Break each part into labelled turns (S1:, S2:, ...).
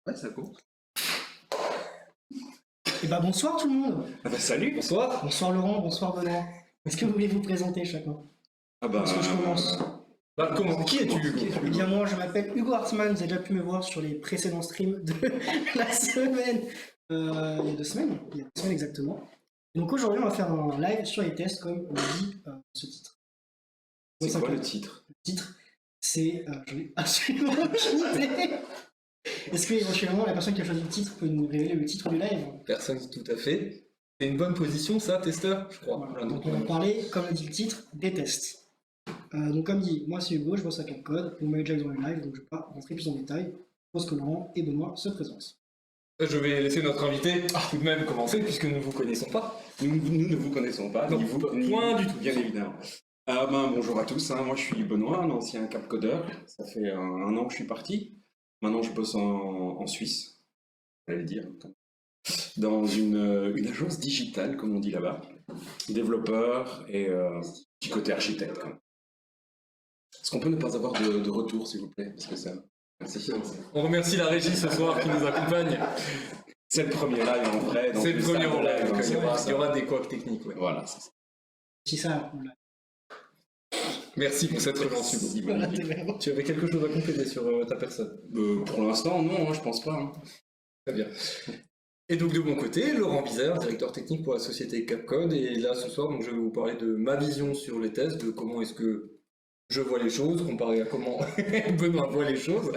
S1: Ouais, ça compte.
S2: Et bah bonsoir tout le monde.
S1: Ah bah salut, bonsoir.
S2: Bonsoir Laurent, bonsoir Benoît. Est-ce que vous voulez vous présenter chacun?
S1: Ah bah...
S2: Est-ce que je commence?
S1: Bah comment? Qui es-tu, Hugo?
S2: Eh bien moi je m'appelle Hugo Hartmann, vous avez déjà pu me voir sur les précédents streams de la semaine. Il y a 2 semaines, il y a 2 semaines exactement. Et donc aujourd'hui on va faire un live sur les tests comme le dit ce titre.
S1: C'est quoi le titre?
S2: Le titre, c'est... je n'ai absolument aucune idée. Est-ce que éventuellement la personne qui a choisi le titre peut nous révéler le titre du live?
S3: Personne, tout à fait. C'est une bonne position, ça, testeur, je crois.
S2: Voilà. Donc on va parler, comme le dit le titre, des tests. Donc comme dit, moi c'est Hugo, je bosse à Capcode, vous m'avez déjà vu dans le live, donc je ne vais pas rentrer plus en détail. Je pense que Laurent et Benoît se présentent.
S3: Je vais laisser notre invité tout de même commencer, puisque nous ne vous connaissons pas.
S1: Nous ne vous connaissons pas,
S3: Non,
S1: ni vous,
S3: point du tout.
S1: bien évidemment. Bonjour à tous, moi je suis Benoît, un ancien capcodeur. Ça fait un an que je suis parti. Maintenant je bosse en Suisse, j'allais dire, dans une agence digitale, comme on dit là-bas. Développeur et petit côté architecte. Est-ce qu'on peut ne pas avoir de retour, s'il vous plaît? Parce que ça... Merci.
S3: On remercie la régie ce soir qui nous accompagne.
S1: C'est le premier live en vrai.
S3: C'est le premier en live,
S1: donc
S3: il y aura des couacs techniques. Ouais.
S1: Voilà, c'est ça.
S2: Si ça,
S3: Merci pour cette relance, Hugo.
S2: voilà, t'es vraiment...
S3: Tu avais quelque chose à compléter sur ta personne?
S1: Pour l'instant, non, je pense pas.
S3: Très bien. Et donc de mon côté, Laurent Bizère, directeur technique pour la société Capcode, et là ce soir donc, je vais vous parler de ma vision sur les tests, de comment est-ce que je vois les choses, comparé à comment Benoît voit les choses,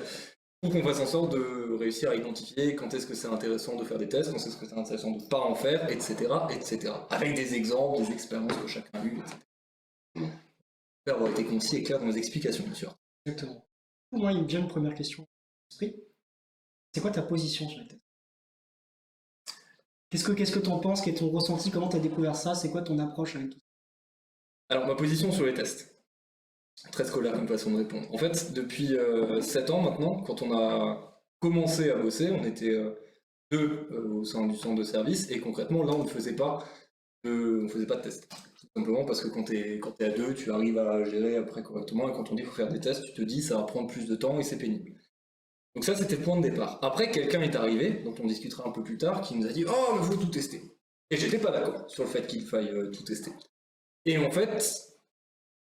S3: pour qu'on fasse en sorte de réussir à identifier quand est-ce que c'est intéressant de faire des tests, quand est-ce que c'est intéressant de ne pas en faire, etc., etc. Avec des exemples, des expériences que chacun a eues, etc. J'espère avoir été concis et clair dans mes explications, bien sûr.
S2: Exactement. Pour moi, il me vient une première question. C'est quoi ta position sur les tests? Qu'est-ce que tu en penses? Quel est ton ressenti? Comment tu as découvert ça? C'est quoi ton approche avec tout ça?
S3: Alors, ma position sur les tests. Très scolaire comme façon de répondre. En fait, depuis 7 ans maintenant, quand on a commencé à bosser, on était deux au sein du centre de service, et concrètement, là, on ne faisait pas de tests. Tout simplement parce que quand tu es à deux, tu arrives à gérer après correctement, et quand on dit qu'il faut faire des tests, tu te dis ça va prendre plus de temps et c'est pénible. Donc ça, c'était le point de départ. Après, quelqu'un est arrivé, dont on discutera un peu plus tard, qui nous a dit « Oh, il faut tout tester ». Et j'étais pas d'accord sur le fait qu'il faille tout tester. Et en fait,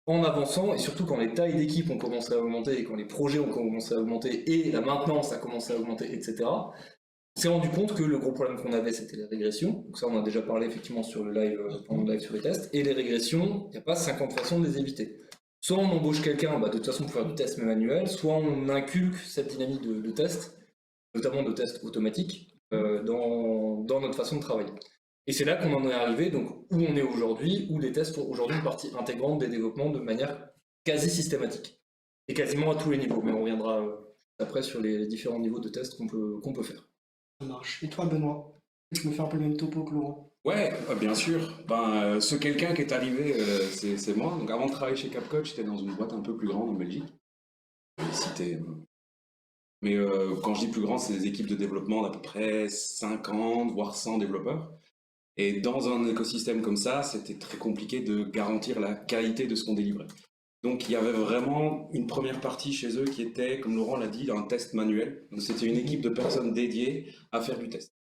S3: en avançant, et surtout quand les tailles d'équipe ont commencé à augmenter, et quand les projets ont commencé à augmenter, et la maintenance a commencé à augmenter, etc., on s'est rendu compte que le gros problème qu'on avait, c'était les régressions. Donc ça, on en a déjà parlé effectivement sur le live, pendant le live sur les tests. Et les régressions, il n'y a pas 50 façons de les éviter. Soit on embauche quelqu'un, de toute façon, pour faire du test manuel, soit on inculque cette dynamique de test, notamment de test automatique, dans notre façon de travailler. Et c'est là qu'on en est arrivé, donc où on est aujourd'hui, où les tests font aujourd'hui une partie intégrante des développements de manière quasi systématique. Et quasiment à tous les niveaux, mais on reviendra après sur les différents niveaux de tests qu'on peut faire.
S2: Ça marche. Et toi, Benoît? Tu me fais un peu le même topo que Laurent?
S1: Ouais, bien sûr. Ce quelqu'un qui est arrivé, c'est moi. Donc avant de travailler chez Capcode, j'étais dans une boîte un peu plus grande en Belgique. Je vais citer. Mais quand je dis plus grand, c'est des équipes de développement d'à peu près 50, voire 100 développeurs. Et dans un écosystème comme ça, c'était très compliqué de garantir la qualité de ce qu'on délivrait. Donc il y avait vraiment une première partie chez eux qui était, comme Laurent l'a dit, un test manuel. Donc c'était une équipe de personnes dédiées à faire du test.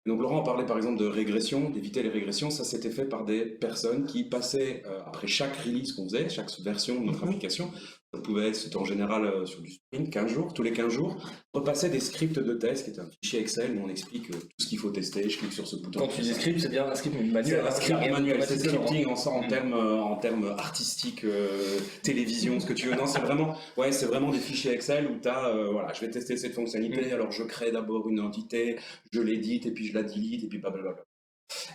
S1: Donc Laurent parlait par exemple de régression, d'éviter les régressions. Ça c'était fait par des personnes qui passaient, après chaque release qu'on faisait, chaque version de notre application, ça pouvait être, c'était en général sur du sprint, 15 jours, tous les 15 jours, repasser des scripts de test, qui est un fichier Excel où on explique tout ce qu'il faut tester, je clique sur ce bouton.
S3: Quand tu dis script, c'est bien un script manuel.
S1: C'est un script manuel, c'est scripting en termes artistiques, télévision, ce que tu veux. Non, c'est vraiment des fichiers Excel où tu as, voilà, je vais tester cette fonctionnalité, alors je crée d'abord une entité, je l'édite, et puis je la delete, et puis blablabla.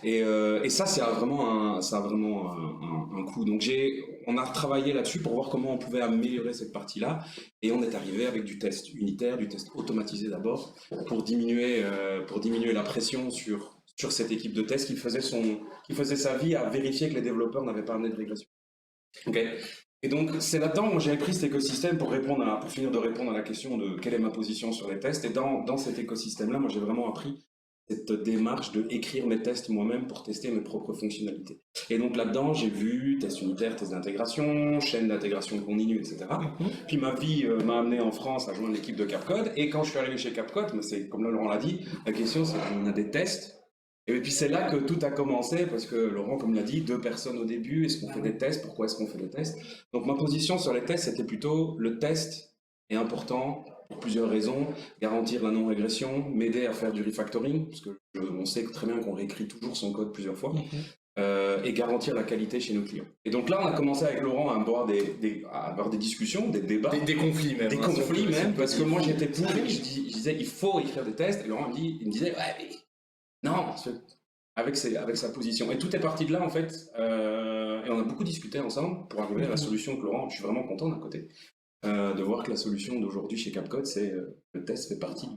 S1: Et ça, ça a vraiment un coût. Donc on a travaillé là-dessus pour voir comment on pouvait améliorer cette partie-là. Et on est arrivé avec du test unitaire, du test automatisé d'abord, pour diminuer la pression sur cette équipe de test qui faisait sa vie à vérifier que les développeurs n'avaient pas amené de régression. Okay. Et donc c'est là-dedans où j'avais pris cet écosystème pour finir de répondre à la question de quelle est ma position sur les tests. Et dans cet écosystème-là, moi j'ai vraiment appris cette démarche de écrire mes tests moi-même pour tester mes propres fonctionnalités. Et donc là-dedans, j'ai vu test unitaire, test d'intégration, chaîne d'intégration continue, etc. Puis ma vie m'a amené en France à joindre l'équipe de Capcode. Et quand je suis arrivé chez Capcode, c'est comme Laurent l'a dit, la question c'est qu'on a des tests. Et puis c'est là que tout a commencé, parce que Laurent, comme l'a dit, 2 personnes au début, est-ce qu'on fait des tests, pourquoi est-ce qu'on fait des tests? Donc ma position sur les tests, c'était plutôt le test est important pour plusieurs raisons, garantir la non-régression, m'aider à faire du refactoring, parce que on sait très bien qu'on réécrit toujours son code plusieurs fois, et garantir la qualité chez nos clients. Et donc là, on a commencé avec Laurent à avoir des discussions, des débats.
S3: Des conflits même.
S1: Des conflits même, parce que moi j'étais pour, je disais il faut écrire des tests, et Laurent il me disait ouais mais non, avec sa position. Et tout est parti de là en fait, et on a beaucoup discuté ensemble pour arriver à la solution que Laurent, je suis vraiment content d'un côté, de voir que la solution d'aujourd'hui chez Capcode, c'est le test fait partie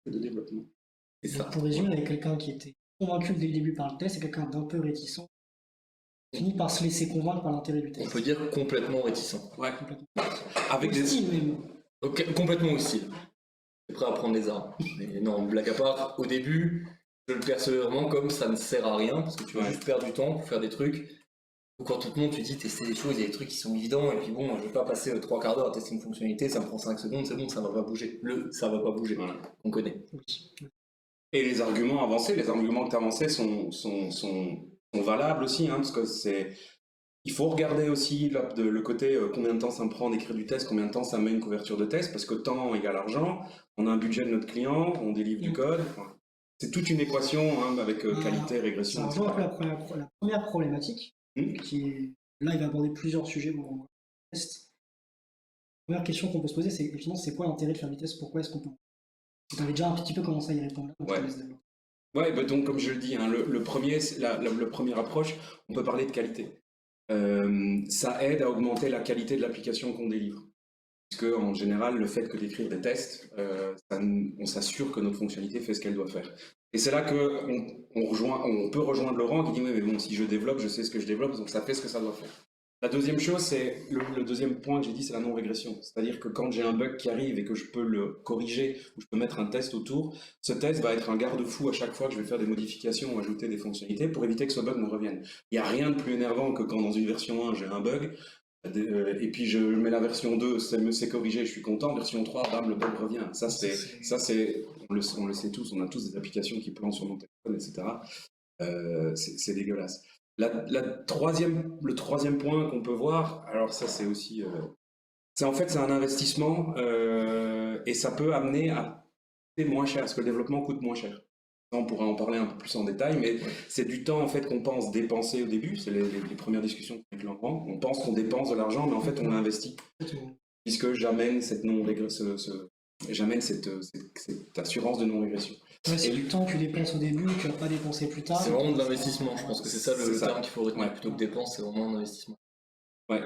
S1: du développement.
S2: Et ça. Pour résumer, avec quelqu'un qui était convaincu dès le début par le test et quelqu'un d'un peu réticent, finit par se laisser convaincre par l'intérêt du test.
S3: On peut dire complètement réticent.
S1: Ouais.
S2: Complètement.
S3: Avec des...
S2: Hostile, même.
S3: Okay, complètement hostile. C'est prêt à prendre les armes. Mais non, blague à part, au début, je le percevais vraiment comme ça ne sert à rien, parce que tu vas juste perdre du temps pour faire des trucs. Ou quand tout le monde, tu dis tester des choses, il y a des trucs qui sont évidents, et puis bon, je vais pas passer 3 quarts d'heure à tester une fonctionnalité, ça me prend 5 secondes, c'est bon, ça va pas bouger. Ça va pas bouger, voilà. On connaît.
S1: Et les arguments avancés, les arguments que tu avançais sont valables aussi, hein, parce que il faut regarder aussi le côté combien de temps ça me prend d'écrire du test, combien de temps ça me met une couverture de test, parce que temps égale argent, on a un budget de notre client, on délivre du code. C'est toute une équation hein, avec qualité, régression.
S2: Ça rejoint la première problématique, qui est, là il va aborder plusieurs sujets dans le test. La première question qu'on peut se poser, c'est finalement c'est quoi l'intérêt de faire du test, pourquoi est-ce qu'on peut. Tu avais déjà un petit peu commencé à y répondre là.
S1: Ouais, bah donc comme je le dis, hein, le première approche, on peut parler de qualité. Ça aide à augmenter la qualité de l'application qu'on délivre. Parce que en général, le fait que d'écrire des tests, on s'assure que notre fonctionnalité fait ce qu'elle doit faire. Et c'est là qu'on peut rejoindre Laurent qui dit oui mais bon, si je développe, je sais ce que je développe, donc ça fait ce que ça doit faire. La deuxième chose, c'est le deuxième point que j'ai dit, c'est la non-régression. C'est-à-dire que quand j'ai un bug qui arrive et que je peux le corriger, ou je peux mettre un test autour, ce test va être un garde-fou à chaque fois que je vais faire des modifications ou ajouter des fonctionnalités pour éviter que ce bug me revienne. Il n'y a rien de plus énervant que quand dans une version 1, j'ai un bug, et puis je mets la version 2, c'est corrigé, je suis content, version 3, bam, le bug revient. On le sait tous, on a tous des applications qui plantent sur nos téléphones, etc. C'est dégueulasse. Le troisième point qu'on peut voir, alors ça c'est aussi, c'est un investissement et ça peut amener à coûter moins cher, parce que le développement coûte moins cher. On pourra en parler un peu plus en détail, mais c'est du temps en fait qu'on pense dépenser au début, c'est les premières discussions avec Laurent, on pense qu'on dépense de l'argent, mais en fait on l'investit, puisque j'amène cette assurance de non-régression.
S2: Ouais, c'est du temps que tu dépenses au début, que tu vas pas dépenser plus tard.
S3: C'est vraiment de l'investissement, je pense que c'est ça le terme qu'il faut retenir, plutôt que dépense, c'est vraiment un investissement.
S1: Ouais.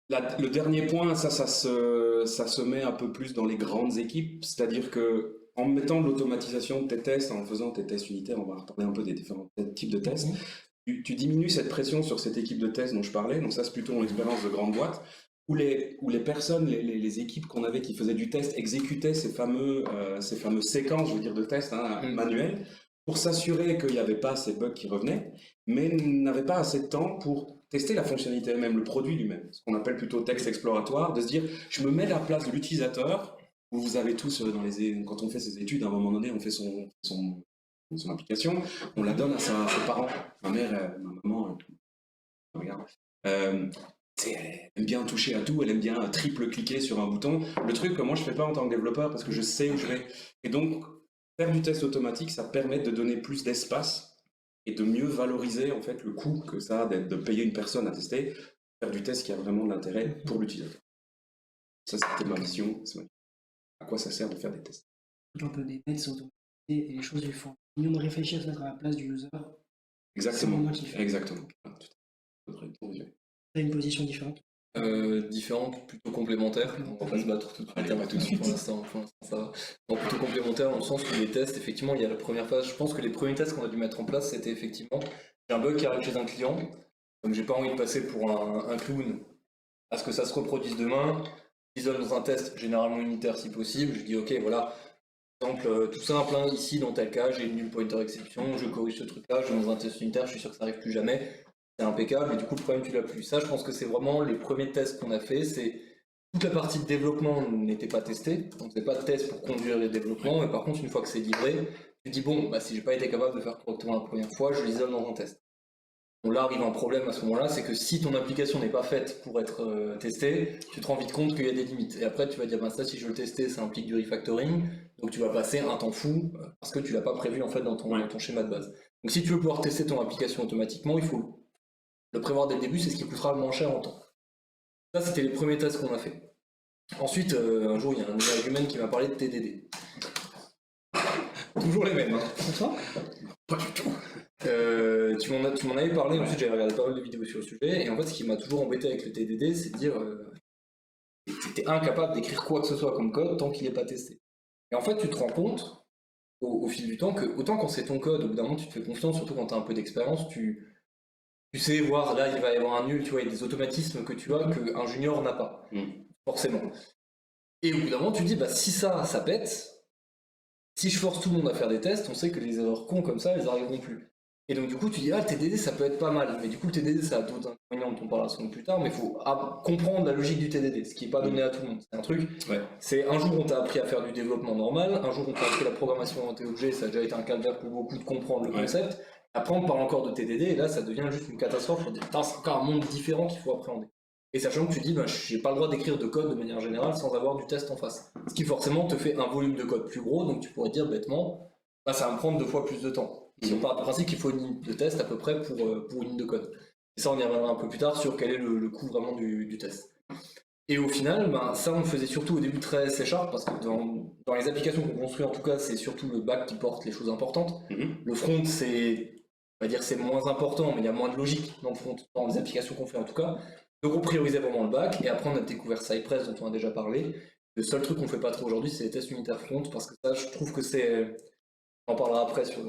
S1: Le dernier point, ça se met un peu plus dans les grandes équipes, c'est-à-dire que en mettant de l'automatisation de tes tests, en faisant tes tests unitaires, on va reparler un peu des différents types de tests, tu diminues cette pression sur cette équipe de tests dont je parlais, donc ça c'est plutôt une expérience de grande boîte, où les personnes, les équipes qu'on avait qui faisaient du test exécutaient ces fameuses séquences, je veux dire, de tests manuels, pour s'assurer qu'il n'y avait pas ces bugs qui revenaient, mais n'avaient pas assez de temps pour tester la fonctionnalité elle-même, le produit lui-même, ce qu'on appelle plutôt texte exploratoire, de se dire, je me mets à la place de l'utilisateur. Vous avez tous, quand on fait ses études, à un moment donné, on fait son application, on la donne à ses parents. Ma mère, ma maman, regarde. Elle aime bien toucher à tout, elle aime bien triple-cliquer sur un bouton. Le truc que moi je ne fais pas en tant que développeur parce que je sais où je vais. Et donc, faire du test automatique, ça permet de donner plus d'espace et de mieux valoriser en fait le coût que ça a de payer une personne à tester, faire du test qui a vraiment de l'intérêt pour l'utilisateur. Ça, c'était ma vision. À quoi ça sert de faire des tests?
S2: Un peu des tests automatisés et les choses du fond. On réfléchit à se mettre à la place du user.
S1: Exactement. Exactement.
S2: Tu as une position différente?
S3: Différente, plutôt complémentaire. On va pas se battre tout de suite. Pour l'instant, ça va. Donc plutôt complémentaire dans le sens où les tests, effectivement, il y a la première phase. Je pense que les premiers tests qu'on a dû mettre en place, c'était effectivement j'ai un bug qui arrive chez un client, donc j'ai pas envie de passer pour un clown à ce que ça se reproduise demain. J'isole dans un test généralement unitaire si possible. Je dis ok, voilà, Exemple tout simple, hein, ici dans tel cas, j'ai une null pointer exception, je corrige ce truc-là, je mets dans un test unitaire, je suis sûr que ça arrive plus jamais, c'est impeccable, et du coup le problème tu l'as plus. Ça, je pense que c'est vraiment les premiers tests qu'on a fait, c'est toute la partie de développement n'était pas testée, on faisait pas de test pour conduire les développements, mais par contre une fois que c'est livré, tu dis bon, bah, si j'ai pas été capable de faire correctement la première fois, je l'isole dans un test. Donc là arrive un problème à ce moment-là, c'est que si ton application n'est pas faite pour être testée, tu te rends vite compte qu'il y a des limites. Et après tu vas dire, bah ça si je veux le tester, ça implique du refactoring, donc tu vas passer un temps fou parce que tu l'as pas prévu en fait dans ton schéma de base. Donc si tu veux pouvoir tester ton application automatiquement, il faut le prévoir dès le début, c'est ce qui coûtera le moins cher en temps. Ça c'était les premiers tests qu'on a fait. Ensuite, un jour il y a un argument qui m'a parlé de TDD. Toujours les mêmes. Hein.
S2: C'est toi?
S1: Pas du tout.
S3: Tu m'en avais parlé, ensuite j'avais regardé pas mal de vidéos sur le sujet, et en fait ce qui m'a toujours embêté avec le TDD, c'est de dire t'es incapable d'écrire quoi que ce soit comme code tant qu'il n'est pas testé. Et en fait tu te rends compte au fil du temps que autant quand c'est ton code, au bout d'un moment tu te fais confiance, surtout quand tu as un peu d'expérience, tu sais voir là il va y avoir un nul, tu vois, il y a des automatismes que tu as qu'un junior n'a pas, forcément. Et au bout d'un moment tu te dis bah si ça pète, si je force tout le monde à faire des tests, on sait que les erreurs cons comme ça, elles n'arriveront plus. Et donc du coup tu dis ah le TDD ça peut être pas mal, mais du coup le TDD ça a d'autres inconvénients dont on parlera sans doute plus tard, mais il faut comprendre la logique du TDD, ce qui n'est pas donné à tout le monde. C'est un truc, c'est un jour on t'a appris à faire du développement normal, un jour on t'a appris la programmation orientée objet, ça a déjà été un calvaire pour beaucoup de comprendre le concept, après on parle encore de TDD et là ça devient juste une catastrophe, on dit putain c'est encore un monde différent qu'il faut appréhender. Et sachant que tu dis, bah, j'ai pas le droit d'écrire de code de manière générale sans avoir du test en face. Ce qui forcément te fait un volume de code plus gros, donc tu pourrais dire bêtement, bah, ça va me prendre 2 fois plus de temps. Si on part du principe qu'il faut une ligne de test à peu près pour une ligne de code. Et ça on y reviendra un peu plus tard sur quel est le coût vraiment du test. Et au final, bah, ça on le faisait surtout au début très C# parce que dans les applications qu'on construit en tout cas, c'est surtout le back qui porte les choses importantes. Le front c'est, on va dire c'est moins important, mais il y a moins de logique dans le front, dans les applications qu'on fait en tout cas. Donc on priorisait vraiment le back, et après on a découvert Cypress dont on a déjà parlé. Le seul truc qu'on fait pas trop aujourd'hui, c'est les tests unitaires front, parce que ça, je trouve que c'est... On en parlera après sur...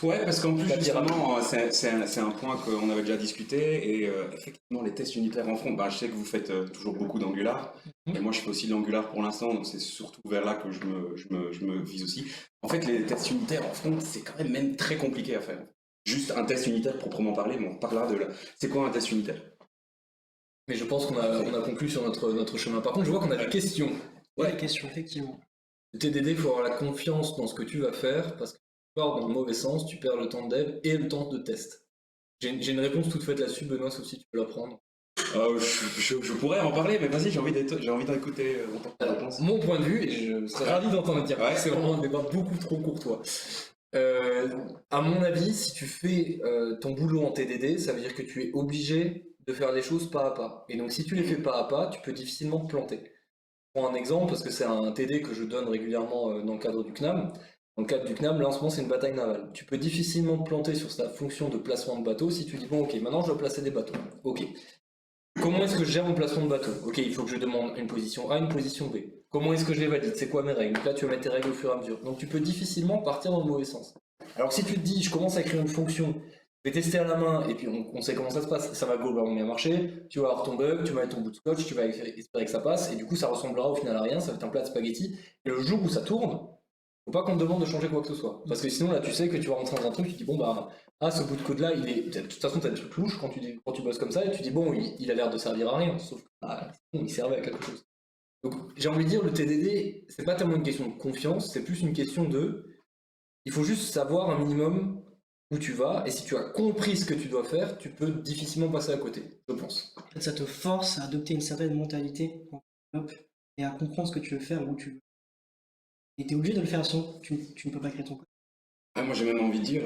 S1: Ouais, parce qu'en plus, justement, c'est un point qu'on avait déjà discuté, et effectivement, les tests unitaires en front, bah, je sais que vous faites toujours beaucoup d'Angular, et moi je fais aussi de l'Angular pour l'instant, donc c'est surtout vers là que je me vise aussi. En fait, les tests unitaires en front, c'est quand même très compliqué à faire. Juste un test unitaire proprement parlé, mais on parlera de là. C'est quoi un test unitaire?
S3: Mais je pense qu'on a conclu sur notre chemin. Par contre, je vois qu'on a des questions.
S2: Ouais, question, effectivement.
S3: Le TDD, il faut avoir la confiance dans ce que tu vas faire, parce que si tu pars dans le mauvais sens, tu perds le temps de dev et le temps de test. J'ai une réponse toute faite là-dessus, Benoît, sauf si tu peux la prendre.
S1: Je pourrais en parler, mais vas-y, j'ai envie d'écouter ta réponse.
S3: Mon point de vue, et je serais ravi d'entendre dire, c'est vraiment un débat beaucoup trop courtois. À mon avis, si tu fais ton boulot en TDD, ça veut dire que tu es obligé de faire les choses pas à pas. Et donc si tu les fais pas à pas, tu peux difficilement te planter. Je prends un exemple parce que c'est un TD que je donne régulièrement dans le cadre du CNAM. Dans le cadre du CNAM, là en ce moment c'est une bataille navale. Tu peux difficilement te planter sur sa fonction de placement de bateau si tu dis bon ok, maintenant je dois placer des bateaux. Ok. Comment est-ce que je gère mon placement de bateau? Ok, il faut que je demande une position A, une position B. Comment est-ce que je les valide? C'est quoi mes règles? Donc là tu vas mettre tes règles au fur et à mesure. Donc tu peux difficilement partir dans le mauvais sens. Alors si tu te dis je commence à écrire une fonction, je vais tester à la main et puis on sait comment ça se passe, ça va globalement bien marcher, tu vas avoir ton bug, tu vas mettre ton bout de scotch, tu vas espérer que ça passe et du coup ça ressemblera au final à rien, ça va être un plat de spaghetti. Et le jour où ça tourne, faut pas qu'on te demande de changer quoi que ce soit. Parce que sinon là tu sais que tu vas rentrer dans un truc, tu dis bon bah ce bout de code là il est. De toute façon t'as des trucs louches quand tu bosses comme ça et tu dis bon il a l'air de servir à rien, sauf que il servait à quelque chose. Donc j'ai envie de dire le TDD c'est pas tellement une question de confiance, c'est plus une question de. Il faut juste savoir un minimum où tu vas, et si tu as compris ce que tu dois faire, tu peux difficilement passer à côté, je pense.
S2: En fait, ça te force à adopter une certaine mentalité et à comprendre ce que tu veux faire, où tu veux. Et tu es obligé de le faire sinon tu ne peux pas créer ton code.
S1: Ah, moi j'ai même envie de dire,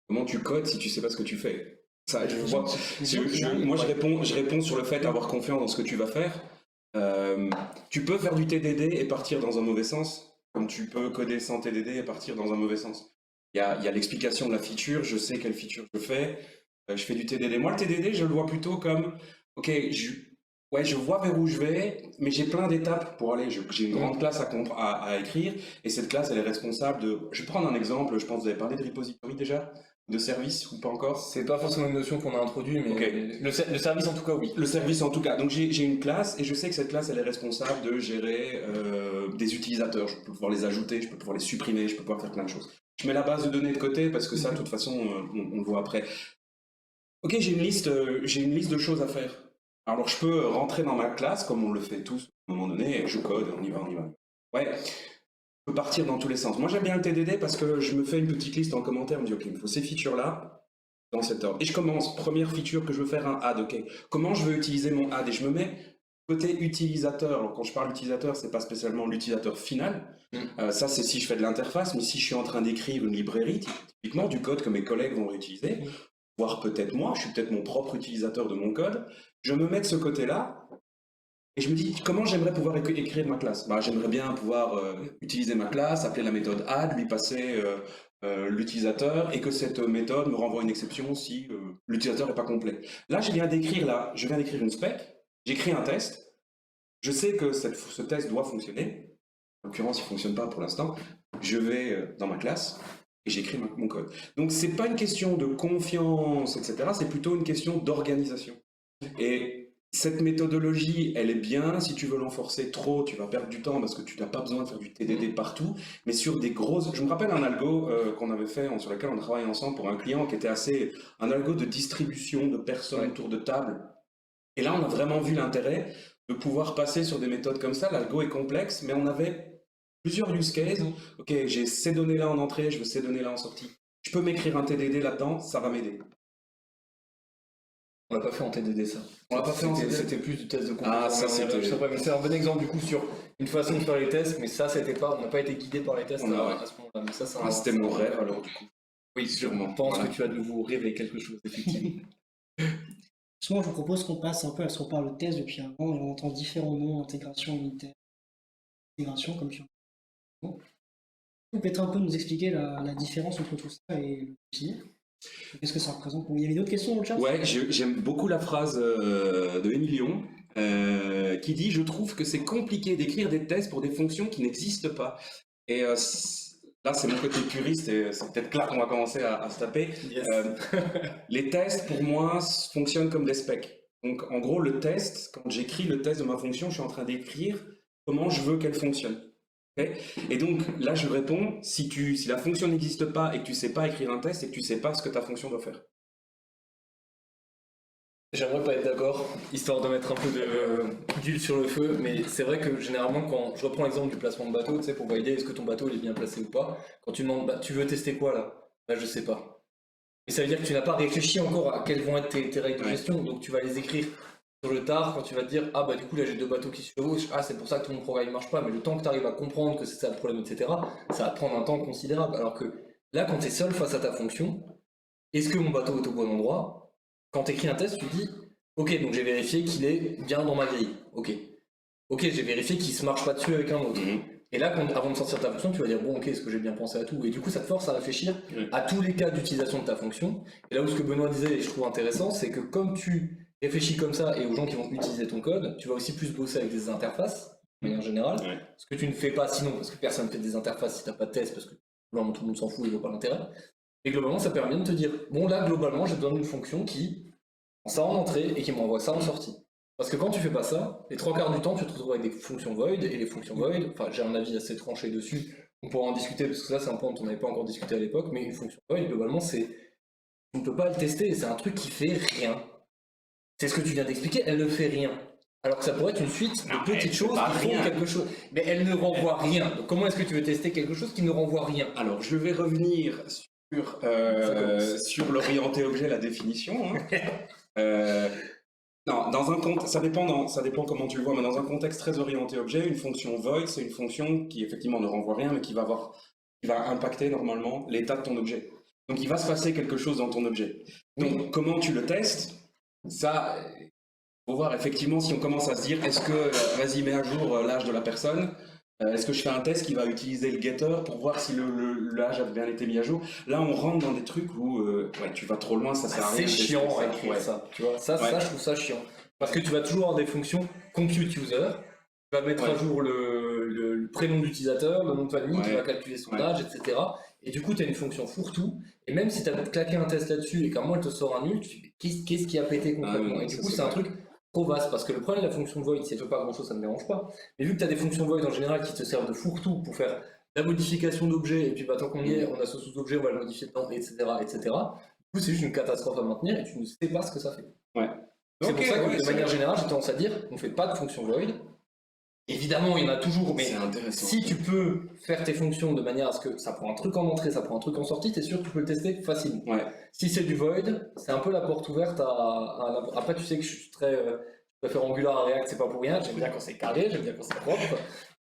S1: comment tu codes si tu sais pas ce que tu fais? Ça, moi je réponds sur le fait d'avoir confiance dans ce que tu vas faire. Tu peux faire du TDD et partir dans un mauvais sens, comme tu peux coder sans TDD et partir dans un mauvais sens. Il y a l'explication de la feature, je sais quelle feature je fais du TDD. Moi, le TDD, je le vois plutôt comme, ok, je vois vers où je vais, mais j'ai plein d'étapes pour aller. J'ai une grande classe à écrire, et cette classe, elle est responsable de... Je vais prendre un exemple, je pense que vous avez parlé de repository déjà. de service ou pas encore?
S3: C'est pas forcément une notion qu'on a introduite, mais
S1: Ok.
S3: le service en tout cas, oui.
S1: Le service en tout cas. Donc j'ai une classe et je sais que cette classe elle est responsable de gérer des utilisateurs. Je peux pouvoir les ajouter, je peux pouvoir les supprimer, je peux pouvoir faire plein de choses. Je mets la base de données de côté parce que ça de toute façon on le voit après. Ok, j'ai une liste de choses à faire. Alors je peux rentrer dans ma classe comme on le fait tous à un moment donné et je code, on y va. Ouais. Je peux partir dans tous les sens. Moi j'aime bien le TDD parce que je me fais une petite liste en commentaire, on me dit ok il me faut ces features là dans cet ordre. Et je commence, première feature que je veux faire un add, ok. Comment je veux utiliser mon add? Et je me mets côté utilisateur. Alors quand je parle utilisateur, c'est pas spécialement l'utilisateur final. Ça c'est si je fais de l'interface, mais si je suis en train d'écrire une librairie, typiquement du code que mes collègues vont réutiliser, voire peut-être moi, je suis peut-être mon propre utilisateur de mon code, je me mets de ce côté-là, et je me dis comment j'aimerais pouvoir écrire ma classe. Bah, j'aimerais bien pouvoir utiliser ma classe, appeler la méthode add, lui passer l'utilisateur et que cette méthode me renvoie une exception si l'utilisateur n'est pas complet. Là, je viens d'écrire une spec, j'écris un test, je sais que ce test doit fonctionner, en l'occurrence il ne fonctionne pas pour l'instant, je vais dans ma classe et j'écris mon code. Donc c'est pas une question de confiance, etc., c'est plutôt une question d'organisation. Et cette méthodologie, elle est bien. Si tu veux l'enforcer trop, tu vas perdre du temps parce que tu n'as pas besoin de faire du TDD partout. Mais sur des grosses... Je me rappelle un algo qu'on avait fait, sur lequel on travaillait ensemble pour un client qui était un algo de distribution de personnes autour de table. Et là, on a vraiment vu l'intérêt de pouvoir passer sur des méthodes comme ça. L'algo est complexe, mais on avait plusieurs use cases. Ok, j'ai ces données-là en entrée, je veux ces données-là en sortie. Je peux m'écrire un TDD là-dedans, ça va m'aider.
S3: On l'a pas fait en TDD ça.
S1: On l'a pas fait en TDD.
S3: C'était plus du test de compétence.
S1: Ah, ça c'était...
S3: C'est un bon exemple du coup sur une façon de faire les tests, mais ça c'était pas, on n'a pas été guidé par les tests à ce moment-là. Mais ça,
S1: c'était mon rêve alors du coup.
S3: Oui, sûrement. Je pense que tu vas de nouveau révéler quelque chose, effectivement.
S2: Souvent, je vous propose qu'on passe un peu à ce qu'on parle de test depuis avant, et on entend différents noms, intégration, unitaire, intégration, comme tu as. Vous pouvez un peu nous expliquer la différence entre tout ça et l'outil. Qu'est-ce que ça représente? Il y avait d'autres questions dans le chat?
S1: Ouais, j'aime beaucoup la phrase de Emilion qui dit « Je trouve que c'est compliqué d'écrire des tests pour des fonctions qui n'existent pas. » Et là, c'est mon côté puriste et c'est peut-être là qu'on va commencer à se taper.
S3: Yes.
S1: Les tests, pour moi, fonctionnent comme des specs. Donc, en gros, le test, quand j'écris le test de ma fonction, je suis en train d'écrire comment je veux qu'elle fonctionne. Okay. Et donc là je réponds, si la fonction n'existe pas et que tu sais pas écrire un test, c'est que tu sais pas ce que ta fonction doit faire.
S3: J'aimerais pas être d'accord, histoire de mettre un peu d'huile sur le feu, mais c'est vrai que généralement quand je reprends l'exemple du placement de bateau, tu sais, pour valider est-ce que ton bateau il est bien placé ou pas, quand tu demandes bah, tu veux tester quoi là? Bah je sais pas. Et ça veut dire que tu n'as pas réfléchi encore à quelles vont être tes règles de gestion, donc tu vas les écrire sur le tard quand tu vas te dire ah bah du coup là j'ai deux bateaux qui se chevauchent, ah c'est pour ça que ton programme ne marche pas, mais le temps que tu arrives à comprendre que c'est ça le problème, etc., ça va te prendre un temps considérable. Alors que là quand tu es seul face à ta fonction, est-ce que mon bateau est au bon endroit? Quand tu écris un test, tu dis ok, donc j'ai vérifié qu'il est bien dans ma grille, ok, j'ai vérifié qu'il se marche pas dessus avec un autre. Et là, avant de sortir ta fonction, tu vas dire bon ok, est-ce que j'ai bien pensé à tout? Et du coup ça te force à réfléchir à tous les cas d'utilisation de ta fonction. Et là où ce que Benoît disait et je trouve intéressant, c'est que comme tu réfléchis comme ça et aux gens qui vont utiliser ton code, tu vas aussi plus bosser avec des interfaces, de manière générale, ce que tu ne fais pas sinon, parce que personne ne fait des interfaces si tu n'as pas de test, parce que globalement tout le monde s'en fout et ne voit pas l'intérêt. Et globalement ça permet de te dire bon là globalement j'ai besoin d'une fonction qui prend ça en entrée et qui m'envoie ça en sortie. Parce que quand tu fais pas ça, les trois quarts du temps tu te retrouves avec des fonctions void, et les fonctions void, enfin j'ai un avis assez tranché dessus, on pourra en discuter parce que ça c'est un point dont on n'avait pas encore discuté à l'époque, mais une fonction void globalement c'est, on ne peut pas le tester et c'est un truc qui fait rien. C'est ce que tu viens d'expliquer, elle ne fait rien. Alors que ça pourrait être une suite de petites choses qui font quelque chose. Mais elle ne renvoie rien. Donc comment est-ce que tu veux tester quelque chose qui ne renvoie rien?
S1: Alors je vais revenir sur l'orienté objet, la définition. Non, dans un contexte, ça dépend comment tu le vois, mais dans un contexte très orienté objet, une fonction void, c'est une fonction qui effectivement ne renvoie rien, mais qui va impacter normalement l'état de ton objet. Donc il va se passer quelque chose dans ton objet. Donc comment tu le testes? Ça, il faut voir effectivement si on commence à se dire est-ce que, vas-y mets à jour l'âge de la personne, est-ce que je fais un test qui va utiliser le getter pour voir si l'âge a bien été mis à jour? Là on rentre dans des trucs où tu vas trop loin, ça sert à rien.
S3: C'est chiant à écrire ça, tu vois, ça je trouve ça chiant. Parce que tu vas toujours avoir des fonctions compute user, tu vas mettre à jour le prénom d'utilisateur, le nom de famille, tu vas calculer son âge, etc. et du coup tu as une fonction fourre-tout, et même si tu as claqué un test là-dessus et qu'à un moment elle te sort un nul, tu te dis mais qu'est-ce qui a pété concrètement?
S1: oui,
S3: Et du
S1: ça,
S3: coup
S1: c'est
S3: c'est un
S1: vrai.
S3: truc trop vaste, parce que le problème de la fonction void, si elle fait pas grand-chose, ça ne me dérange pas, mais vu que tu as des fonctions void en général qui te servent de fourre-tout pour faire la modification d'objets, et puis bah, tant qu'on y est, on a ce sous-objet, on va le modifier dedans, etc. etc. Du coup c'est juste une catastrophe à maintenir, et tu ne sais pas ce que ça fait.
S1: Ouais.
S3: C'est
S1: Ok,
S3: pour ça que
S1: ouais,
S3: de
S1: c'est
S3: manière
S1: vrai.
S3: générale, j'ai tendance à dire, on fait pas de fonction void. Évidemment, il y en a toujours, mais
S1: C'est intéressant.
S3: si tu peux faire tes fonctions de manière à ce que ça prend un truc en entrée, ça prend un truc en sortie, t'es sûr que tu peux le tester facilement.
S1: Ouais.
S3: Si c'est du void, c'est un peu la porte ouverte Après, tu sais que je suis très... je préfère Angular à React, c'est pas pour rien. J'aime bien quand c'est carré, j'aime bien quand c'est propre.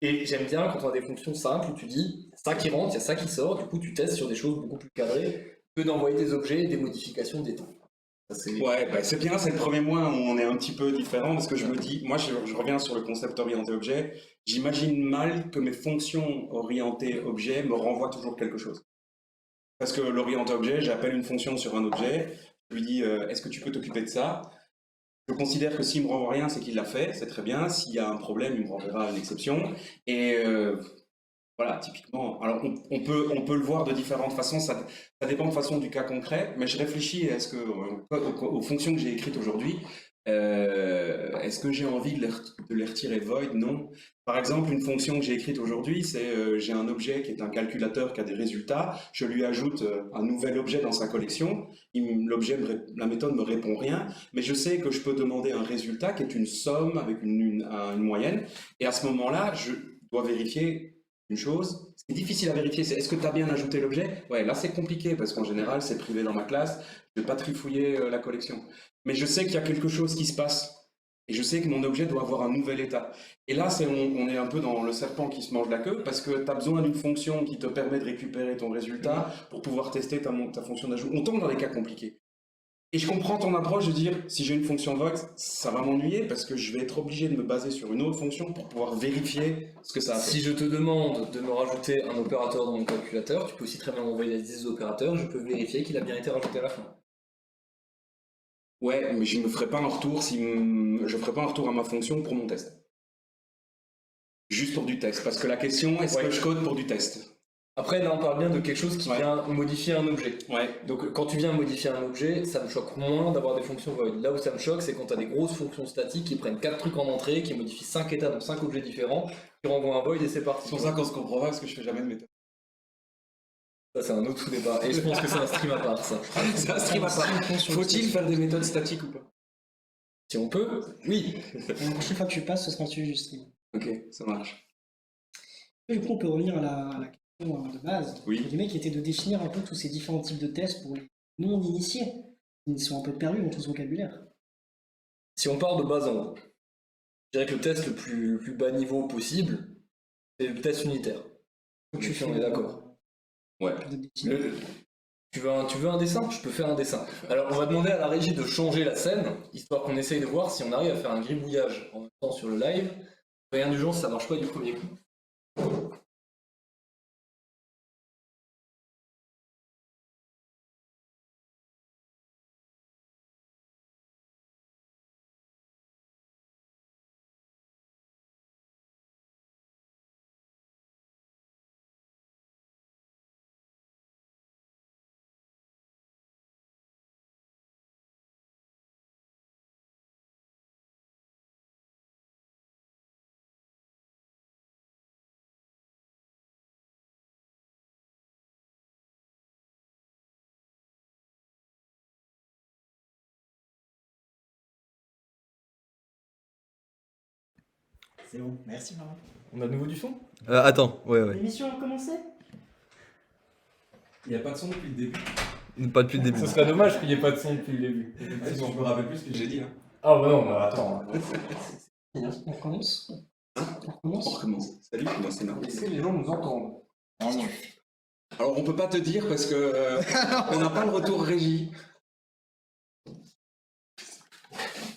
S3: Et j'aime bien quand on a des fonctions simples où tu dis ça qui rentre, il y a ça qui sort, du coup tu testes sur des choses beaucoup plus carrées que d'envoyer des objets et des modifications des temps.
S1: Ouais, bah, c'est bien, c'est le premier mois où on est un petit peu différent parce que je me dis, moi je reviens sur le concept orienté objet, j'imagine mal que mes fonctions orientées objet me renvoient toujours quelque chose. Parce que l'orienté objet, j'appelle une fonction sur un objet, je lui dis est-ce que tu peux t'occuper de ça? Je considère que s'il me renvoie rien, c'est qu'il l'a fait, c'est très bien. S'il y a un problème, il me renverra une exception. Et voilà, typiquement. Alors on peut le voir de différentes façons, ça dépend de façon du cas concret, mais je réfléchis à ce que, aux fonctions que j'ai écrites aujourd'hui. Est-ce que j'ai envie de les retirer void? Non. Par exemple, une fonction que j'ai écrite aujourd'hui, c'est j'ai un objet qui est un calculateur qui a des résultats, je lui ajoute un nouvel objet dans sa collection, la méthode me répond rien, mais je sais que je peux demander un résultat qui est une somme avec une moyenne, et à ce moment-là, je dois vérifier une chose. Ce qui est difficile à vérifier, c'est est-ce que tu as bien ajouté l'objet? Ouais, là c'est compliqué parce qu'en général c'est privé dans ma classe, je ne vais pas trifouiller la collection. Mais je sais qu'il y a quelque chose qui se passe et je sais que mon objet doit avoir un nouvel état. Et là, on est un peu dans le serpent qui se mange la queue parce que tu as besoin d'une fonction qui te permet de récupérer ton résultat pour pouvoir tester ta fonction d'ajout. On tombe dans des cas compliqués. Et je comprends ton approche de dire, si j'ai une fonction void, ça va m'ennuyer parce que je vais être obligé de me baser sur une autre fonction pour pouvoir vérifier ce que ça a fait.
S3: Si je te demande de me rajouter un opérateur dans mon calculateur, tu peux aussi très bien m'envoyer la liste des opérateurs, je peux vérifier qu'il a bien été rajouté à la fin.
S1: Ouais, mais je ne ferai pas un retour je ferai pas un retour à ma fonction pour mon test. Juste pour du test, parce que la question, est-ce que je code pour du test?
S3: Après, là, on parle bien de quelque chose qui vient modifier un objet.
S1: Ouais.
S3: Donc, quand tu viens modifier un objet, ça me choque moins d'avoir des fonctions void. Là où ça me choque, c'est quand tu as des grosses fonctions statiques qui prennent 4 trucs en entrée, qui modifient 5 états dans 5 objets différents, qui renvoient un void et c'est parti.
S1: C'est pour ça qu'on se comprend pas, parce que je fais jamais de méthode.
S3: Ça, c'est un autre sous-débat. Et je pense que c'est un stream à part, ça.
S1: C'est un stream à part. Faut-il faire des méthodes statiques ou pas?
S3: Si on peut, oui.
S2: La prochaine fois que tu passes, ce sera un sujet du stream.
S1: Ok, ça marche.
S2: Du coup, on peut revenir à la question de base,
S1: Oui.
S2: entre guillemets, qui était de définir un peu tous ces différents types de tests pour les non-initiés. Ils sont un peu perdus dans tout ce vocabulaire.
S3: Si on part de base en haut, je dirais que le test le plus bas niveau possible, c'est le test unitaire.
S2: Donc,
S3: Si on est d'accord.
S1: Ouais.
S3: Tu veux un dessin? Je peux faire un dessin. Alors, on va demander à la régie de changer la scène, histoire qu'on essaye de voir si on arrive à faire un gribouillage en même temps sur le live. Rien du genre, ça marche pas du premier coup.
S2: C'est bon, merci Marc.
S3: On a de nouveau du son?
S4: Attends, ouais.
S2: L'émission a commencé?
S1: Il n'y a pas de son depuis le début.
S4: Pas depuis le début.
S3: Ce serait dommage qu'il n'y ait pas de son depuis le début.
S1: Je me rappelle plus ce que j'ai dit. Hein.
S3: Ah bah non, bah attends.
S2: On recommence.
S1: On recommence. Salut, moi c'est Marc.
S3: Est-ce que les gens nous entendent?
S1: Alors on peut pas te dire parce que on n'a pas le retour régie.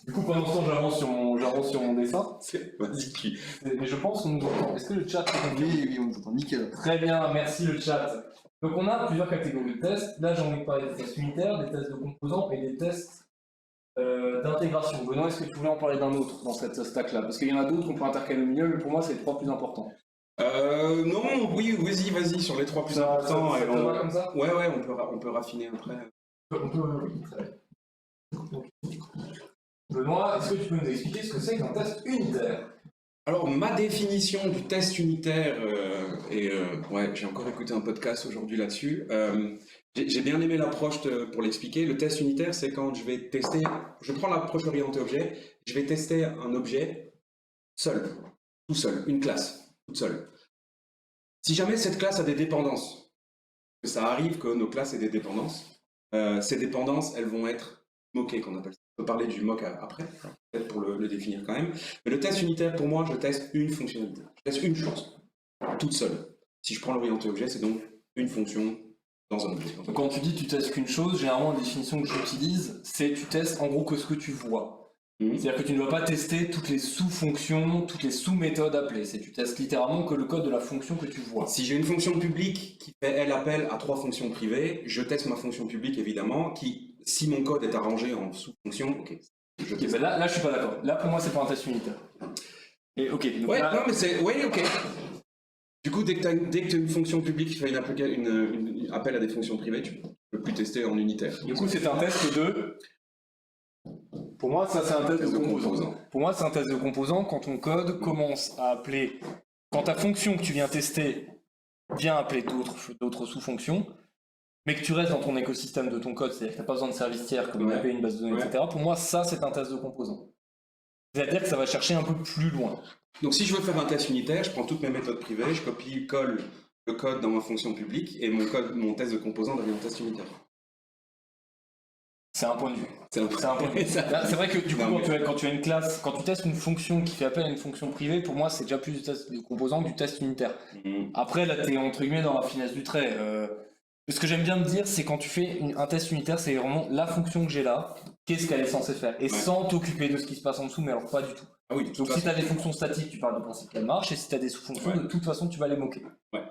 S3: Du coup, pendant ce temps, j'avance sur mon dessin.
S1: Vas-y, qui.
S3: Mais je pense qu'on nous entend. Est-ce que le chat est
S4: Oui, on t'entend nickel.
S3: Très bien, merci le chat. Donc on a plusieurs catégories de tests. Là, j'ai envie de parler des tests unitaires, des tests de composants et des tests d'intégration. Benoît, est-ce que tu voulais en parler d'un autre dans cette stack-là? Parce qu'il y en a d'autres qu'on peut intercaler au milieu, mais pour moi, c'est les trois plus importants.
S1: Non, oui, vas-y, sur les 3 plus importants.
S3: Ça
S1: et
S3: te
S1: on-
S3: va comme ça?
S1: Ouais, on peut raffiner après.
S3: Oui, très bien. Benoît, est-ce que tu peux nous expliquer ce que c'est qu'un test unitaire?
S1: Alors, ma définition du test unitaire, ouais, j'ai encore écouté un podcast aujourd'hui là-dessus. J'ai bien aimé l'approche pour l'expliquer. Le test unitaire, c'est quand je vais tester, je prends l'approche orientée objet, je vais tester un objet seul, tout seul, une classe, toute seule. Si jamais cette classe a des dépendances, ça arrive que nos classes aient des dépendances, ces dépendances, elles vont être moquées, qu'on appelle ça. On peut parler du mock après, peut-être pour le définir quand même. Mais le test unitaire, pour moi, je teste une fonctionnalité. Je teste une chose, toute seule. Si je prends l'orienté objet, c'est donc une fonction dans un objet.
S3: Quand tu dis tu testes qu'une chose, généralement la définition que j'utilise, c'est tu testes en gros que ce que tu vois. C'est-à-dire que tu ne dois pas tester toutes les sous-fonctions, toutes les sous-méthodes appelées. C'est tu testes littéralement que le code de la fonction que tu vois.
S1: Si j'ai une fonction publique qui fait elle appel à 3 fonctions privées, je teste ma fonction publique évidemment, qui, si mon code est arrangé en sous-fonctions, ok. Je
S3: Ok,
S1: teste.
S3: ben là je suis pas d'accord. Là pour moi c'est pas un test unitaire. Et ok, donc
S1: Ouais,
S3: là,
S1: non mais c'est... Ouais, ok. Du coup, dès que tu as une fonction publique qui fait une appel à des fonctions privées, tu peux plus tester en unitaire.
S3: du coup c'est un test de... Pour moi ça c'est un test de composant. Pour moi c'est un test de composant quand ton code commence à appeler... Quand ta fonction que tu viens tester vient appeler d'autres sous-fonctions, mais que tu restes dans ton écosystème de ton code, c'est-à-dire que tu n'as pas besoin de service tiers comme une API, une base de données,
S1: Ouais.
S3: etc. Pour moi ça c'est un test de composant. C'est-à-dire que ça va chercher un peu plus loin.
S1: Donc si je veux faire un test unitaire, je prends toutes mes méthodes privées, je copie-colle le code dans ma fonction publique, et mon test de composant devient un test unitaire.
S3: C'est un point de vue.
S1: C'est un
S3: point de vue. C'est vrai que du coup,
S1: Non,
S3: quand tu as une classe, quand tu testes une fonction qui fait appel à une fonction privée, pour moi, c'est déjà plus du test de composant que du test unitaire. Après, là, tu es entre guillemets dans la finesse du trait. Ce que j'aime bien me dire, c'est quand tu fais un test unitaire, c'est vraiment la fonction que j'ai là, qu'est-ce qu'elle est censée faire, et sans t'occuper de ce qui se passe en dessous, mais alors pas du tout.
S1: Ah oui, de toute
S3: Donc si
S1: façon.
S3: tu as des fonctions statiques, tu pars du principe qu'elles marchent, et si tu as des sous-fonctions, de toute façon, tu vas les moquer.
S1: Ouais.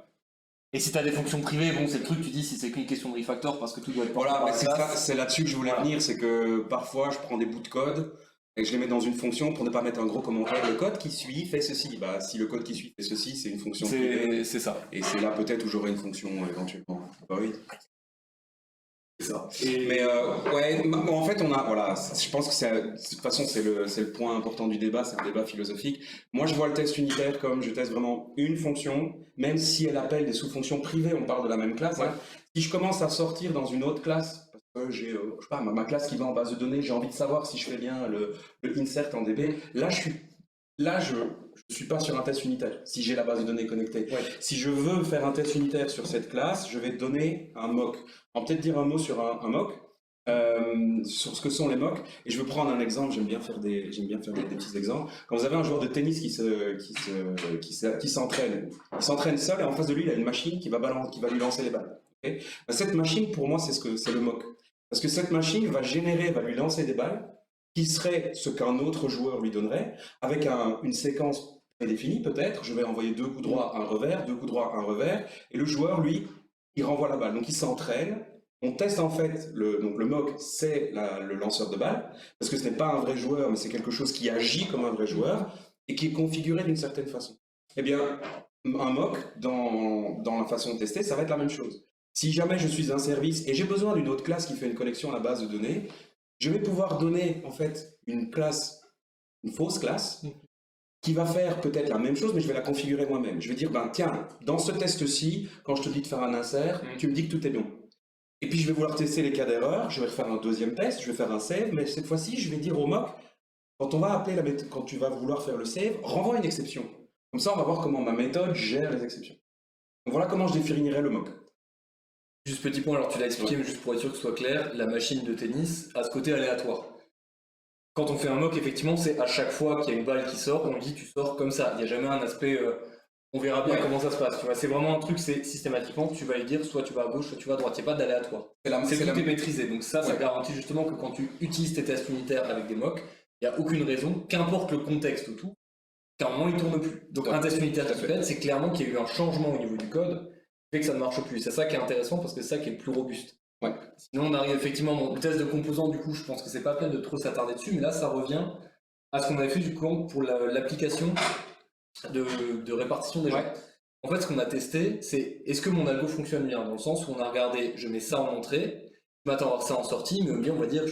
S3: Et si tu as des fonctions privées, bon, c'est le truc, tu dis si c'est qu'une question de refactor parce que tout doit être porté
S1: Voilà,
S3: par
S1: mais
S3: la classe.
S1: c'est là-dessus que je voulais
S3: Voilà.
S1: venir, c'est que parfois je prends des bouts de code et je les mets dans une fonction pour ne pas mettre un gros commentaire. Le code qui suit fait ceci. Bah, si le code qui suit fait ceci, c'est une fonction privée.
S3: C'est ça.
S1: Et c'est là peut-être où j'aurai une fonction éventuellement. Bah oui. C'est ça. Mais ouais, en fait, voilà, je pense que de toute façon, c'est le point important du débat, c'est un débat philosophique. Moi, je vois le test unitaire comme je teste vraiment une fonction, même si elle appelle des sous-fonctions privées, on parle de la même classe.
S3: Ouais.
S1: Hein. Si je commence à sortir dans une autre classe, parce que j'ai, je sais pas, ma classe qui va en base de données, j'ai envie de savoir si je fais bien le insert en DB, là, je suis pas sur un test unitaire, si j'ai la base de données connectée.
S3: Ouais.
S1: Si je veux faire un test unitaire sur cette classe, je vais donner un mock. On va peut-être dire un mot sur un mock, sur ce que sont les mocks. Et je veux prendre un exemple, j'aime bien faire des petits exemples. Quand vous avez un joueur de tennis qui s'entraîne, il s'entraîne seul et en face de lui, il a une machine qui va lui lancer les balles. Okay, cette machine, pour moi, c'est le mock. Parce que cette machine va lui lancer des balles qui serait ce qu'un autre joueur lui donnerait, avec une séquence prédéfinie peut-être. Je vais envoyer 2 coups droits, un revers, 2 coups droits, un revers, et le joueur, lui, il renvoie la balle. Donc il s'entraîne. On teste en fait, donc le mock, c'est le lanceur de balle, parce que ce n'est pas un vrai joueur, mais c'est quelque chose qui agit comme un vrai joueur, et qui est configuré d'une certaine façon. Eh bien, un mock, dans la façon de tester, ça va être la même chose. Si jamais je suis un service, et j'ai besoin d'une autre classe qui fait une connexion à la base de données, je vais pouvoir donner en fait une fausse classe, qui va faire peut-être la même chose, mais je vais la configurer moi-même. Je vais dire, ben tiens, dans ce test-ci, quand je te dis de faire un insert, tu me dis que tout est bon. Et puis je vais vouloir tester les cas d'erreur, je vais refaire un deuxième test, je vais faire un save, mais cette fois-ci, je vais dire au mock, quand tu vas vouloir faire le save, renvoie une exception. Comme ça, on va voir comment ma méthode gère les exceptions. Donc voilà comment je définirais le mock.
S3: Juste petit point, alors tu l'as expliqué, mais juste pour être sûr que ce soit clair, la machine de tennis a ce côté aléatoire. Quand on fait un mock, effectivement, c'est à chaque fois qu'il y a une balle qui sort, on dit tu sors comme ça. Il n'y a jamais un aspect, on verra bien comment ça se passe. Tu vois, c'est vraiment un truc, c'est systématiquement, tu vas lui dire soit tu vas à gauche, soit tu vas à droite. Il n'y a pas d'aléatoire. Tout est maîtrisé. Donc ça garantit justement que quand tu utilises tes tests unitaires avec des mocks, il n'y a aucune raison, qu'importe le contexte ou tout, qu'à un moment il ne tourne plus. Donc un test unitaire qui pète, c'est clairement qu'il y a eu un changement au niveau du code, qui fait que ça ne marche plus. C'est ça qui est intéressant parce que c'est ça qui est le plus robuste.
S1: Ouais.
S3: Sinon on arrive effectivement au test de composants, du coup je pense que c'est pas peine de trop s'attarder dessus, mais là ça revient à ce qu'on avait fait du coup pour l'application de répartition des gens. En fait, ce qu'on a testé, c'est est-ce que mon algo fonctionne bien, dans le sens où on a regardé, je mets ça en entrée, je m'attends à voir ça en sortie, mais au milieu, on va dire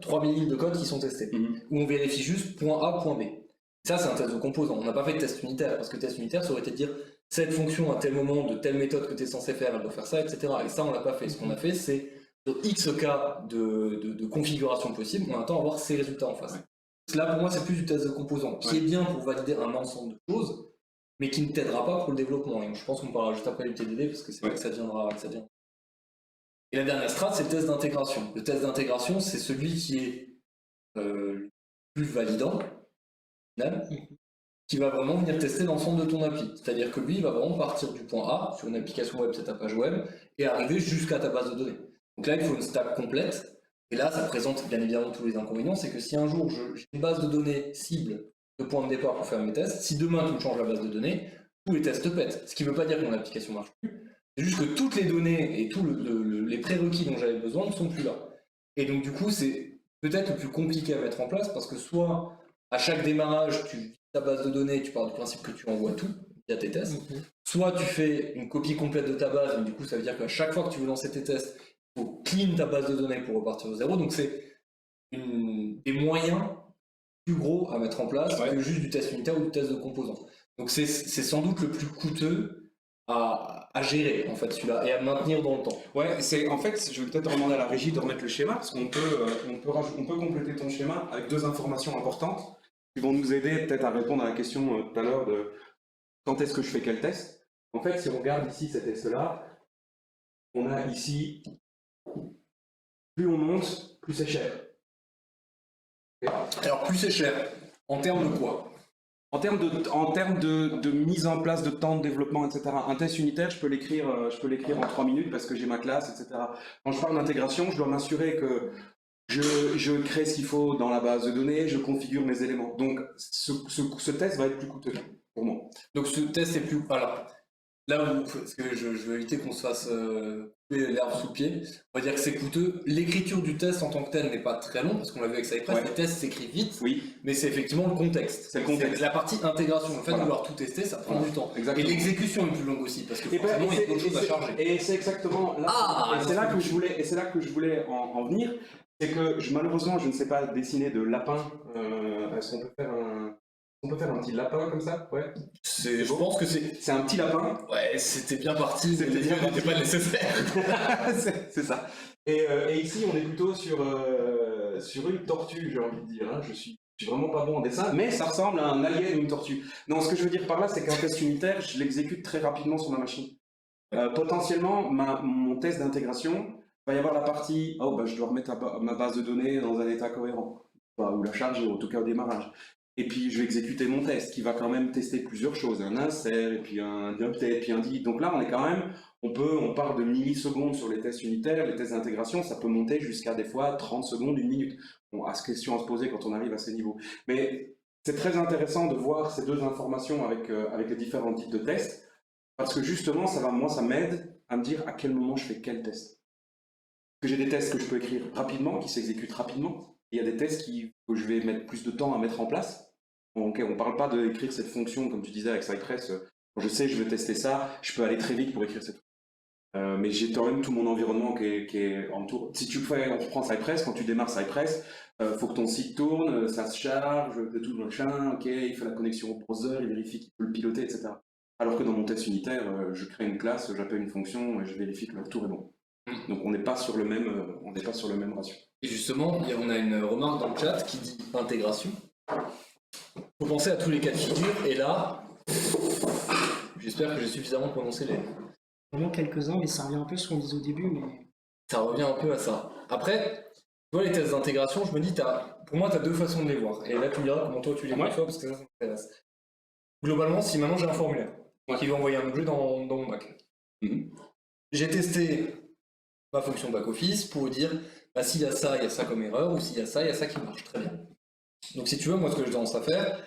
S3: 3000 lignes de code qui sont testées, où on vérifie juste point A, point B. Ça, c'est un test de composant. On n'a pas fait de test unitaire, parce que test unitaire, ça aurait été de dire cette fonction à tel moment, de telle méthode que tu es censé faire, elle doit faire ça, etc. Et ça, on l'a pas fait. Ce qu'on a fait, c'est sur X cas de configuration possible, on attend à voir ces résultats en face. Là, pour moi, c'est plus du test de composant, qui est bien pour valider un ensemble de choses, mais qui ne t'aidera pas pour le développement. Et je pense qu'on parlera juste après du TDD, parce que c'est vrai que ça viendra. Et la dernière strat, c'est le test d'intégration. Le test d'intégration, c'est celui qui est le plus validant, final, qui va vraiment venir tester l'ensemble de ton appli. C'est-à-dire que lui, il va vraiment partir du point A, sur une application web, c'est ta page web, et arriver jusqu'à ta base de données. Donc là, il faut une stack complète. Et là, ça présente bien évidemment tous les inconvénients. C'est que si un jour, j'ai une base de données cible de point de départ pour faire mes tests, si demain, tu me changes la base de données, tous les tests pètent. Ce qui ne veut pas dire que mon application ne marche plus. C'est juste que toutes les données et tous les prérequis dont j'avais besoin ne sont plus là. Et donc, du coup, c'est peut-être le plus compliqué à mettre en place parce que soit à chaque démarrage, tu vides ta base de données, tu pars du principe que tu envoies tout via tes tests, soit tu fais une copie complète de ta base, mais du coup, ça veut dire qu'à chaque fois que tu veux lancer tes tests, il faut clean ta base de données pour repartir de zéro. Donc, c'est des moyens plus gros à mettre en place que juste du test unitaire ou du test de composants. Donc, c'est sans doute le plus coûteux à gérer en fait celui-là et à maintenir dans le temps.
S1: Ouais, c'est en fait, je vais peut-être demander à la régie de remettre le schéma parce qu'on peut, on peut compléter ton schéma avec deux informations importantes qui vont nous aider peut-être à répondre à la question tout à l'heure de quand est-ce que je fais quel test. En fait, si on regarde ici ces tests-là, on a ici plus on monte, plus c'est cher.
S3: Alors plus c'est cher, en termes de quoi?
S1: En termes de mise en place de temps de développement, etc. Un test unitaire, je peux l'écrire en 3 minutes parce que j'ai ma classe, etc. Quand je parle d'intégration, je dois m'assurer que je crée ce qu'il faut dans la base de données, je configure mes éléments. Donc ce test va être plus coûteux pour moi.
S3: Donc ce test est plus... Alors, là où, parce que je veux éviter qu'on se fasse couper l'herbe sous le pied, on va dire que c'est coûteux. L'écriture du test en tant que tel n'est pas très long, parce qu'on l'a vu avec Cypress, les tests s'écrivent vite, mais c'est effectivement le contexte. C'est le contexte. La partie intégration, le fait de vouloir tout tester, ça prend du temps.
S1: Exactement.
S3: Et l'exécution est plus longue aussi, parce que forcément, il y a d'autres choses à charger.
S1: Et c'est exactement là, et c'est là que je voulais en venir, c'est que malheureusement, je ne sais pas dessiner de lapin. Est-ce qu'on peut faire un petit lapin comme ça? Ouais.
S3: Je pense que c'est
S1: un petit lapin.
S3: Ouais, c'était bien parti, n'était pas nécessaire.
S1: c'est ça. Et ici, on est plutôt sur une tortue, j'ai envie de dire. Hein. Je suis vraiment pas bon en dessin, mais ça ressemble à un alien ou une tortue. Non, ce que je veux dire par là, c'est qu'un test unitaire, je l'exécute très rapidement sur ma machine. Potentiellement, mon test d'intégration, il va y avoir la partie, je dois remettre ma base de données dans un état cohérent, ou la charge, en tout cas au démarrage. Et puis je vais exécuter mon test qui va quand même tester plusieurs choses, un insert, et puis un update, puis un delete. Donc là, on est quand même, on part de millisecondes sur les tests unitaires, les tests d'intégration, ça peut monter jusqu'à des fois 30 secondes, 1 minute. Bon, question à se poser quand on arrive à ces niveaux. Mais c'est très intéressant de voir ces deux informations avec les différents types de tests, parce que justement, ça m'aide à me dire à quel moment je fais quel test. Que j'ai des tests que je peux écrire rapidement, qui s'exécutent rapidement. Il y a des tests que je vais mettre plus de temps à mettre en place. On ne parle pas d'écrire cette fonction, comme tu disais avec Cypress. Quand je sais que je veux tester ça, je peux aller très vite pour écrire cette fonction. Mais j'ai quand même tout mon environnement qui est en tour. Si on prend Cypress, quand tu démarres Cypress, faut que ton site tourne, ça se charge, tout le machin, ok, il fait la connexion au browser, il vérifie qu'il peut le piloter, etc. Alors que dans mon test unitaire, je crée une classe, j'appelle une fonction et je vérifie que le retour est bon. Donc on n'est pas sur le même ratio.
S3: Et justement, on a une remarque dans le chat qui dit intégration. Faut penser à tous les cas de figure, et là, j'espère que j'ai suffisamment prononcé les...
S2: Vraiment quelques-uns, mais ça revient un peu à ce qu'on disait au début, mais...
S3: Ça revient un peu à ça. Après, tu vois, les tests d'intégration, je me dis, pour moi, tu as deux façons de les voir. Et là, tu me diras comment toi tu les vois, parce que ça m'intéresse. Globalement, si maintenant j'ai un formulaire qui va envoyer un objet dans mon bac, j'ai testé ma fonction back-office pour dire s'il y a ça comme erreur, ou s'il y a ça qui marche. Très bien. Donc si tu veux, moi ce que je tendance à faire,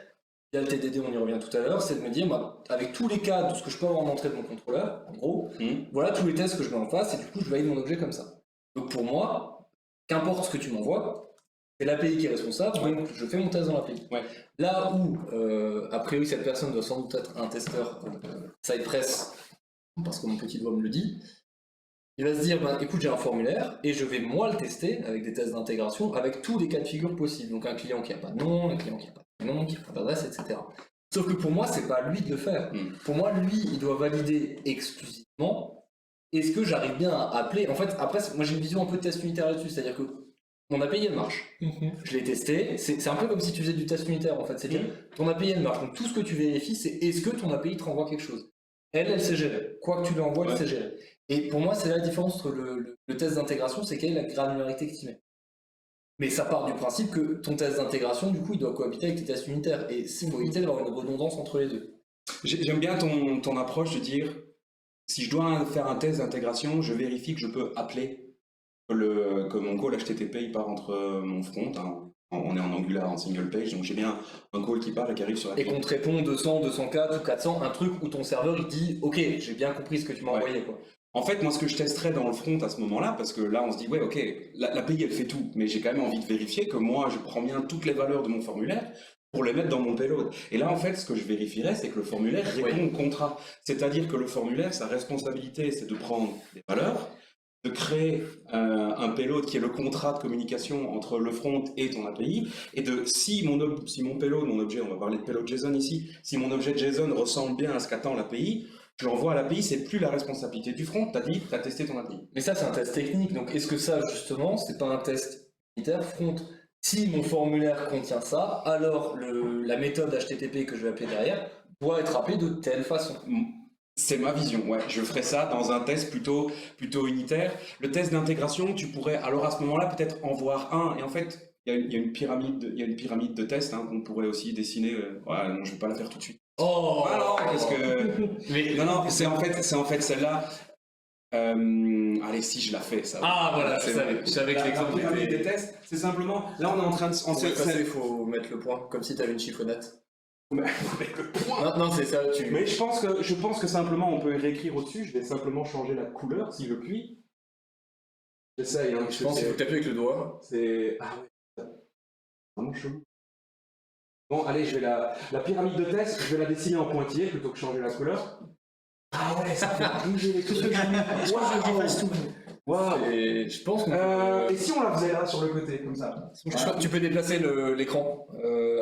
S3: il y a le TDD, on y revient tout à l'heure, c'est de me dire, avec tous les cas de ce que je peux avoir en entrée de mon contrôleur, en gros, voilà tous les tests que je mets en face, et du coup je valide mon objet comme ça. Donc pour moi, qu'importe ce que tu m'envoies, c'est l'API qui est responsable, donc je fais mon test dans l'API.
S1: Ouais.
S3: Là où, a priori, cette personne doit sans doute être un testeur Cypress, parce que mon petit doigt me le dit, il va se dire, bah, écoute, j'ai un formulaire et je vais moi le tester avec des tests d'intégration avec tous les cas de figure possibles. Donc un client qui n'a pas de nom, un client qui n'a pas de nom, qui n'a pas d'adresse, etc. Sauf que pour moi, c'est pas à lui de le faire. Pour moi, lui, il doit valider exclusivement est-ce que j'arrive bien à appeler. En fait, après, moi j'ai une vision un peu de test unitaire là-dessus, c'est-à-dire que mon API elle marche. Je l'ai testé, c'est un peu comme si tu faisais du test unitaire en fait, c'est-à-dire ton API elle marche. Donc tout ce que tu vérifies, c'est est-ce que ton API te renvoie quelque chose. Elle sait gérer. Quoi que tu lui envoies, elle sait gérer. Et pour moi, c'est la différence entre le test d'intégration, c'est quelle est la granularité que tu mets. Mais ça part du principe que ton test d'intégration, du coup, il doit cohabiter avec tes tests unitaires. Et il faut éviter d'avoir une redondance entre les deux.
S1: J'aime bien ton approche de dire, si je dois faire un test d'intégration, je vérifie que je peux appeler, que mon call HTTP il part entre mon front, hein. On est en Angular, en single page, donc j'ai bien un call qui part et qui arrive sur la
S3: Et qu'on te répond 200, 204 ou 400, un truc où ton serveur il dit ok, j'ai bien compris ce que tu m'as envoyé quoi.
S1: En fait, moi ce que je testerais dans le front à ce moment-là, parce que là on se dit ouais ok, l'API elle fait tout, mais j'ai quand même envie de vérifier que moi je prends bien toutes les valeurs de mon formulaire pour les mettre dans mon payload. Et là en fait ce que je vérifierais c'est que le formulaire répond au contrat. C'est-à-dire que le formulaire, sa responsabilité c'est de prendre des valeurs, de créer un payload qui est le contrat de communication entre le front et ton API, et de si mon payload, mon objet, on va parler de payload JSON ici, si mon objet JSON ressemble bien à ce qu'attend l'API, je l'envoie à l'API, c'est plus la responsabilité du front, t'as dit, t'as testé ton API.
S3: Mais ça c'est un test technique, donc est-ce que ça justement, c'est pas un test unitaire front? Si mon formulaire contient ça, alors la méthode HTTP que je vais appeler derrière doit être appelée de telle façon.
S1: C'est ma vision, ouais. Je ferais ça dans un test plutôt unitaire. Le test d'intégration, tu pourrais, alors à ce moment-là, peut-être en voir un. Et en fait, il y a une pyramide de tests hein, qu'on pourrait aussi dessiner. Ouais, non, je vais pas la faire tout de suite.
S3: Oh
S1: alors, parce que...
S3: Mais...
S1: Non, c'est en fait celle-là. Allez, si je la fais, ça.
S3: Ah voilà, je savais que l'exemple
S1: La pyramide des tests, c'est simplement. Là, on est en train de.
S3: Il faut mettre le point, comme si tu avais une chiffonnette.
S1: Avec le point.
S3: Non, c'est ça,
S1: Mais je pense que simplement on peut réécrire au-dessus. Je vais simplement changer la couleur si je puis. J'essaye, hein.
S3: Je pense qu'il faut taper avec le doigt.
S1: C'est. Ah ouais. Vraiment chelou. Bon, allez, je vais la pyramide de test, je vais la dessiner en pointillé plutôt que changer la couleur. Ah ouais, ça fait bouger les trucs.
S2: J'efface tout.
S1: Wow.
S3: Et je pense
S1: et si on la faisait là sur le côté, comme ça
S3: Tu peux déplacer l'écran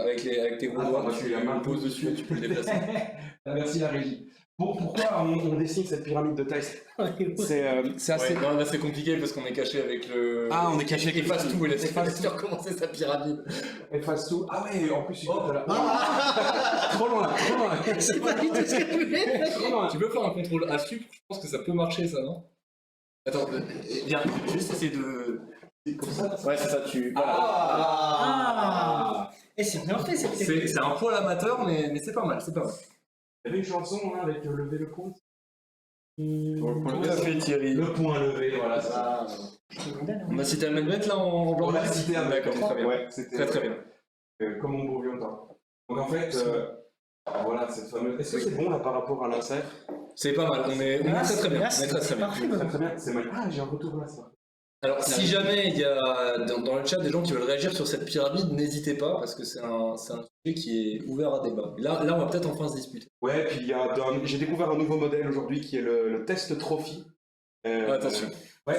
S3: avec tes gros doigts, tu le poses dessus et tu peux le déplacer.
S1: Merci la régie. Bon, pourquoi on dessine cette pyramide de test? C'est assez...
S3: Ouais, non, là c'est compliqué parce qu'on est caché avec le...
S1: Ah, on est caché avec
S3: efface tout, laisse-moi recommencer sa pyramide.
S1: Efface tout. Ah ouais, en plus,
S3: oh.
S1: Trop loin.
S2: C'est pas du tout ce que je voulais.
S1: Trop loin.
S3: Tu peux faire un contrôle A sup, je pense que ça peut marcher ça, non? Attends, viens, je vais juste essayer de...
S1: Comme ça?
S3: Ouais, c'est ça, tu...
S2: Et c'est bien fait,
S3: c'est un poil amateur, mais c'est pas mal, c'est pas mal.
S1: Il y avait une chanson hein, avec lever le point.
S3: Tout à fait, Thierry.
S1: Le point levé, voilà ça.
S3: On a cité Almenbet là en blanc.
S1: On a cité Almenbet,
S3: d'accord, très bien.
S1: Ouais, c'était
S3: très bien.
S1: Comme on beau vieux temps. Donc en fait, voilà cette fameuse. Est-ce que c'est bon là par rapport à l'insert?
S3: C'est pas mal, on est très bien.
S2: C'est
S1: Très bien, c'est mal. Ah, j'ai un retour là ça.
S3: Alors, si jamais il y a dans le chat des gens qui veulent réagir sur cette pyramide, n'hésitez pas, parce que c'est un sujet qui est ouvert à débat. Là, on va peut-être enfin se disputer.
S1: Ouais, puis j'ai découvert un nouveau modèle aujourd'hui qui est le test trophy.
S3: Attention.
S1: Ouais,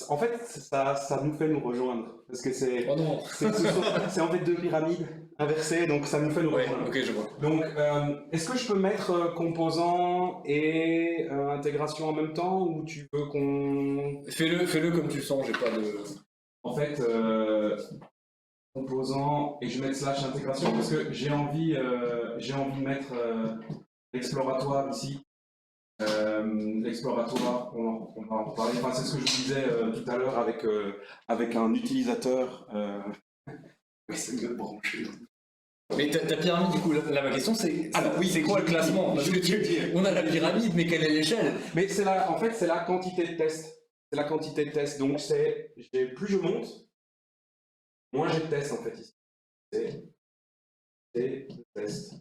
S1: en fait, ça nous fait nous rejoindre. Parce que c'est
S3: oh non.
S1: c'est en fait deux pyramides inversées, donc ça nous fait nous rejoindre.
S3: Ok, je vois.
S1: Donc, est-ce que je peux mettre composant et intégration en même temps, ou tu veux qu'on...
S3: Fais-le comme tu le sens, j'ai pas de...
S1: En fait, composant, et je vais mettre slash intégration, parce que j'ai envie de mettre l'exploratoire ici. L'exploratoire, on va en reparler. Enfin, c'est ce que je vous disais tout à l'heure avec un utilisateur. Oui, c'est mieux de brancher.
S3: Mais ta pyramide, du coup, là ma question c'est c'est quoi le classement? Parce que on a la pyramide, mais quelle est l'échelle?
S1: Mais c'est en fait, c'est la quantité de tests. C'est la quantité de tests. Donc, plus je monte, moins j'ai de tests en fait ici. C'est de tests.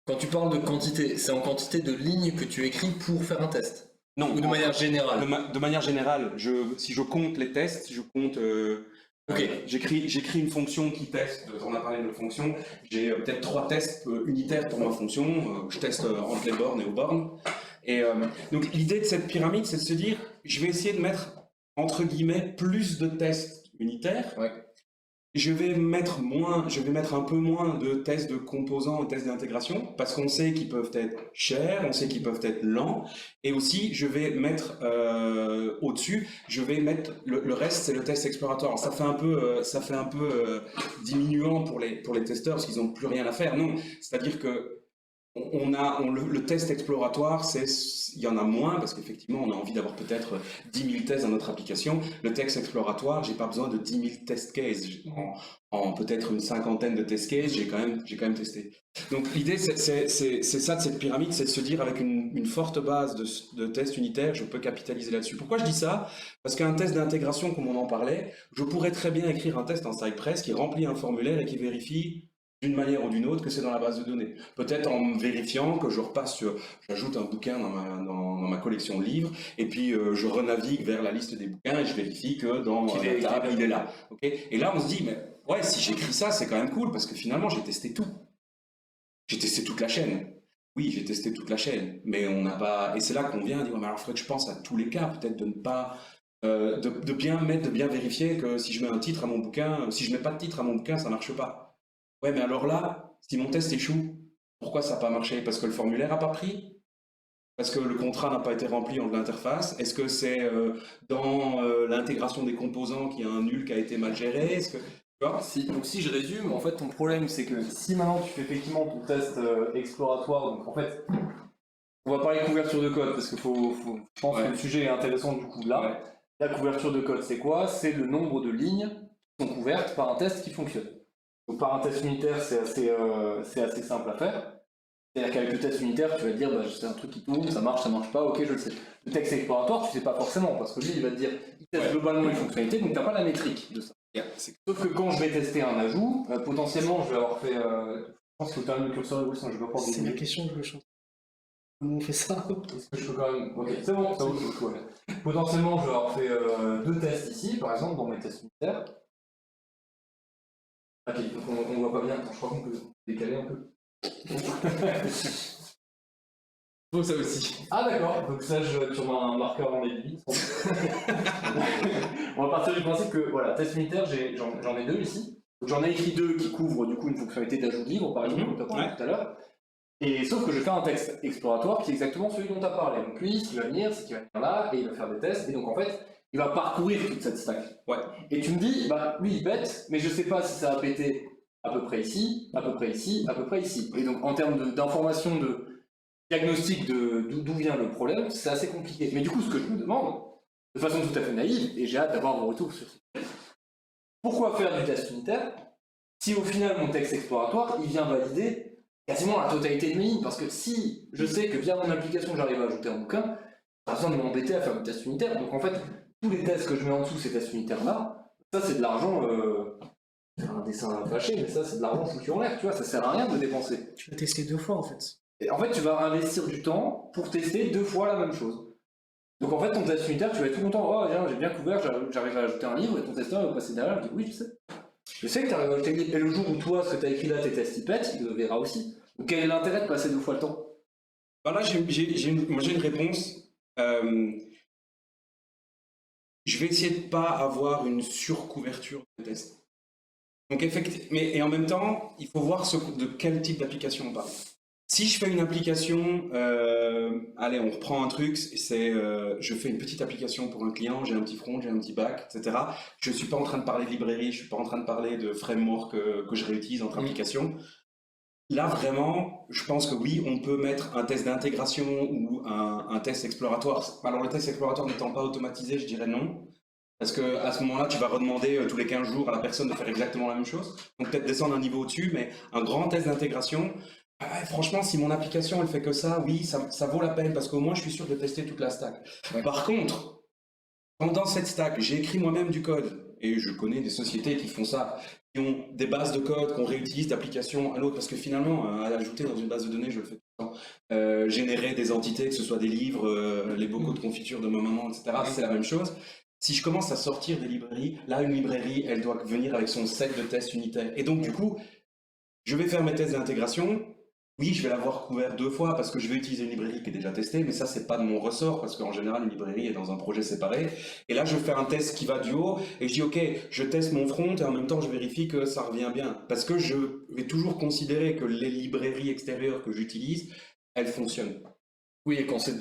S3: Quand tu parles de quantité, c'est en quantité de lignes que tu écris pour faire un test.
S1: Non,
S3: Ou de manière générale?
S1: de manière générale, si je compte les tests, je compte.
S3: Ok.
S1: J'écris une fonction qui teste, on a parlé de fonction, j'ai peut-être 3 tests unitaires pour ma fonction, je teste entre les bornes et aux bornes. Et donc l'idée de cette pyramide, c'est de se dire, je vais essayer de mettre, entre guillemets, plus de tests unitaires.
S3: Ouais.
S1: Je vais mettre un peu moins de tests de composants, de tests d'intégration, parce qu'on sait qu'ils peuvent être chers, on sait qu'ils peuvent être lents, et aussi je vais mettre au-dessus, je vais mettre le reste, c'est le test exploratoire. Ça fait un peu diminuant pour les testeurs parce qu'ils n'ont plus rien à faire. Non, c'est-à-dire que le test exploratoire, il y en a moins parce qu'effectivement, on a envie d'avoir peut-être 10 000 tests dans notre application. Le test exploratoire, j'ai pas besoin de 10 000 test cases. En peut-être une cinquantaine de test cases, j'ai quand même testé. Donc l'idée, c'est ça de cette pyramide, c'est de se dire avec une forte base de tests unitaires, je peux capitaliser là-dessus. Pourquoi je dis ça? Parce qu'un test d'intégration, comme on en parlait, je pourrais très bien écrire un test en Cypress qui remplit un formulaire et qui vérifie d'une manière ou d'une autre que c'est dans la base de données. Peut-être en vérifiant que j'ajoute un bouquin dans ma collection de livres, et puis je renavigue vers la liste des bouquins et je vérifie que dans la table, il est là. Okay, et là, on se dit, mais ouais, si j'écris ça, c'est quand même cool, parce que finalement, j'ai testé tout. J'ai testé toute la chaîne. Oui, j'ai testé toute la chaîne, mais on n'a pas... Et c'est là qu'on vient dire, mais alors il faudrait que je pense à tous les cas, peut-être de ne pas... de bien vérifier que si je mets un titre à mon bouquin, si je mets pas de titre à mon bouquin, ça marche pas. Ouais, mais alors là, si mon test échoue, pourquoi ça n'a pas marché? Parce que le formulaire n'a pas pris? Parce que le contrat n'a pas été rempli entre l'interface? Est-ce que c'est dans l'intégration des composants qu'il y a un nul qui a été mal géré? Est-ce que...
S3: Donc si je résume, en fait ton problème c'est que si maintenant tu fais effectivement ton test exploratoire, donc en fait on va parler couverture de code parce que je pense que le sujet est intéressant du coup là. Ouais. La couverture de code c'est quoi? C'est le nombre de lignes qui sont couvertes par un test qui fonctionne. Donc par un test unitaire c'est assez simple à faire. C'est-à-dire qu'avec le test unitaire tu vas te dire bah, c'est un truc qui tourne, ça marche pas, ok je le sais. Le texte exploratoire tu sais pas forcément parce que lui il va te dire il teste globalement une fonctionnalité donc t'as pas la métrique de ça. Yeah. Sauf que quand je vais tester un ajout, potentiellement je vais avoir fait. Je pense que tu as le curseur de Wilson, je vais pas prendre.
S2: C'est la question que je chante. Comment on fait ça?
S3: Est-ce que je peux quand même. Ok, c'est bon, ça vaut le potentiellement je vais avoir fait 2 tests ici, par exemple, dans mes tests unitaires. Ok, donc on voit pas bien, je crois qu'on peut décaler un peu.
S1: Faut ça aussi.
S3: Ah d'accord, donc ça je vais sur un marqueur en aiguille. On va partir du principe que voilà, test unitaire, j'en ai 2 ici. J'en ai écrit 2 qui couvrent du coup une fonctionnalité d'ajout de livre par exemple, comme tu as parlé tout à l'heure. Et sauf que je fais un texte exploratoire qui est exactement celui dont tu as parlé. Donc lui, ce qu'il va venir, c'est qu'il va venir là et il va faire des tests. Et donc en fait, il va parcourir toute cette stack. Ouais. Et tu me dis, bah lui il pète, mais je sais pas si ça va péter à peu près ici, à peu près ici, à peu près ici. Et donc en termes d'information de diagnostic d'où vient le problème, c'est assez compliqué. Mais du coup, ce que je me demande, de façon tout à fait naïve, et j'ai hâte d'avoir vos retours sur ça, pourquoi faire du test unitaire si au final mon texte exploratoire, il vient valider quasiment la totalité de mes lignes? Parce que si je sais que via mon application, j'arrive à ajouter un bouquin, pas besoin de m'embêter à faire du test unitaire. Donc en fait, tous les tests que je mets en dessous, ces tests unitaires-là, ça c'est de l'argent... C'est un dessin fâché, mais ça c'est de l'argent foutu en l'air, tu vois, ça sert à rien de dépenser.
S2: Tu vas tester 2 fois en fait.
S3: Et en fait, tu vas investir du temps pour tester 2 fois la même chose. Donc en fait, ton test unitaire, tu vas être tout content. Oh, j'ai bien couvert, j'arrive à ajouter un livre, et ton testeur va passer derrière, il dit oui, je sais. Je sais que tu arrives à ajouter un livre. Et le jour où toi, ce que tu as écrit là, tes tests, ils pètent, il le verra aussi. Donc quel est l'intérêt de passer 2 fois le temps?
S1: Bah là, j'ai une réponse. Je vais essayer de ne pas avoir une surcouverture de tests. Donc effectivement, et en même temps, il faut voir de quel type d'application on parle. Si je fais une application, allez, on reprend un truc, je fais une petite application pour un client, j'ai un petit front, j'ai un petit back, etc. Je ne suis pas en train de parler de librairie, je ne suis pas en train de parler de framework que je réutilise entre applications. Là, vraiment, je pense que oui, on peut mettre un test d'intégration ou un test exploratoire. Alors, le test exploratoire n'étant pas automatisé, je dirais non. Parce qu'à ce moment-là, tu vas redemander tous les 15 jours à la personne de faire exactement la même chose. Donc, peut-être descendre un niveau au-dessus, mais un grand test d'intégration, franchement, si mon application, elle fait que ça, oui, ça vaut la peine, parce qu'au moins, je suis sûr de tester toute la stack. Ouais. Par contre, Pendant cette stack, j'ai écrit moi-même du code. Et je connais des sociétés qui font ça, qui ont des bases de code qu'on réutilise d'application à l'autre. Parce que finalement, à ajouter dans une base de données, je le fais tout le temps. Générer des entités, que ce soit des livres, les bocaux de confiture de ma maman, etc. C'est la même chose. Si je commence à sortir des librairies, là, une librairie, elle doit venir avec son set de tests unitaires. Et donc, du coup, je vais faire mes tests d'intégration. Oui, je vais l'avoir couvert 2 fois parce que je vais utiliser une librairie qui est déjà testée, mais ça, c'est pas de mon ressort parce qu'en général, une librairie est dans un projet séparé. Et là, je vais faire un test qui va du haut et je dis, OK, je teste mon front et en même temps, je vérifie que ça revient bien. Parce que je vais toujours considérer que les librairies extérieures que j'utilise, elles fonctionnent.
S3: Oui, et quand c'est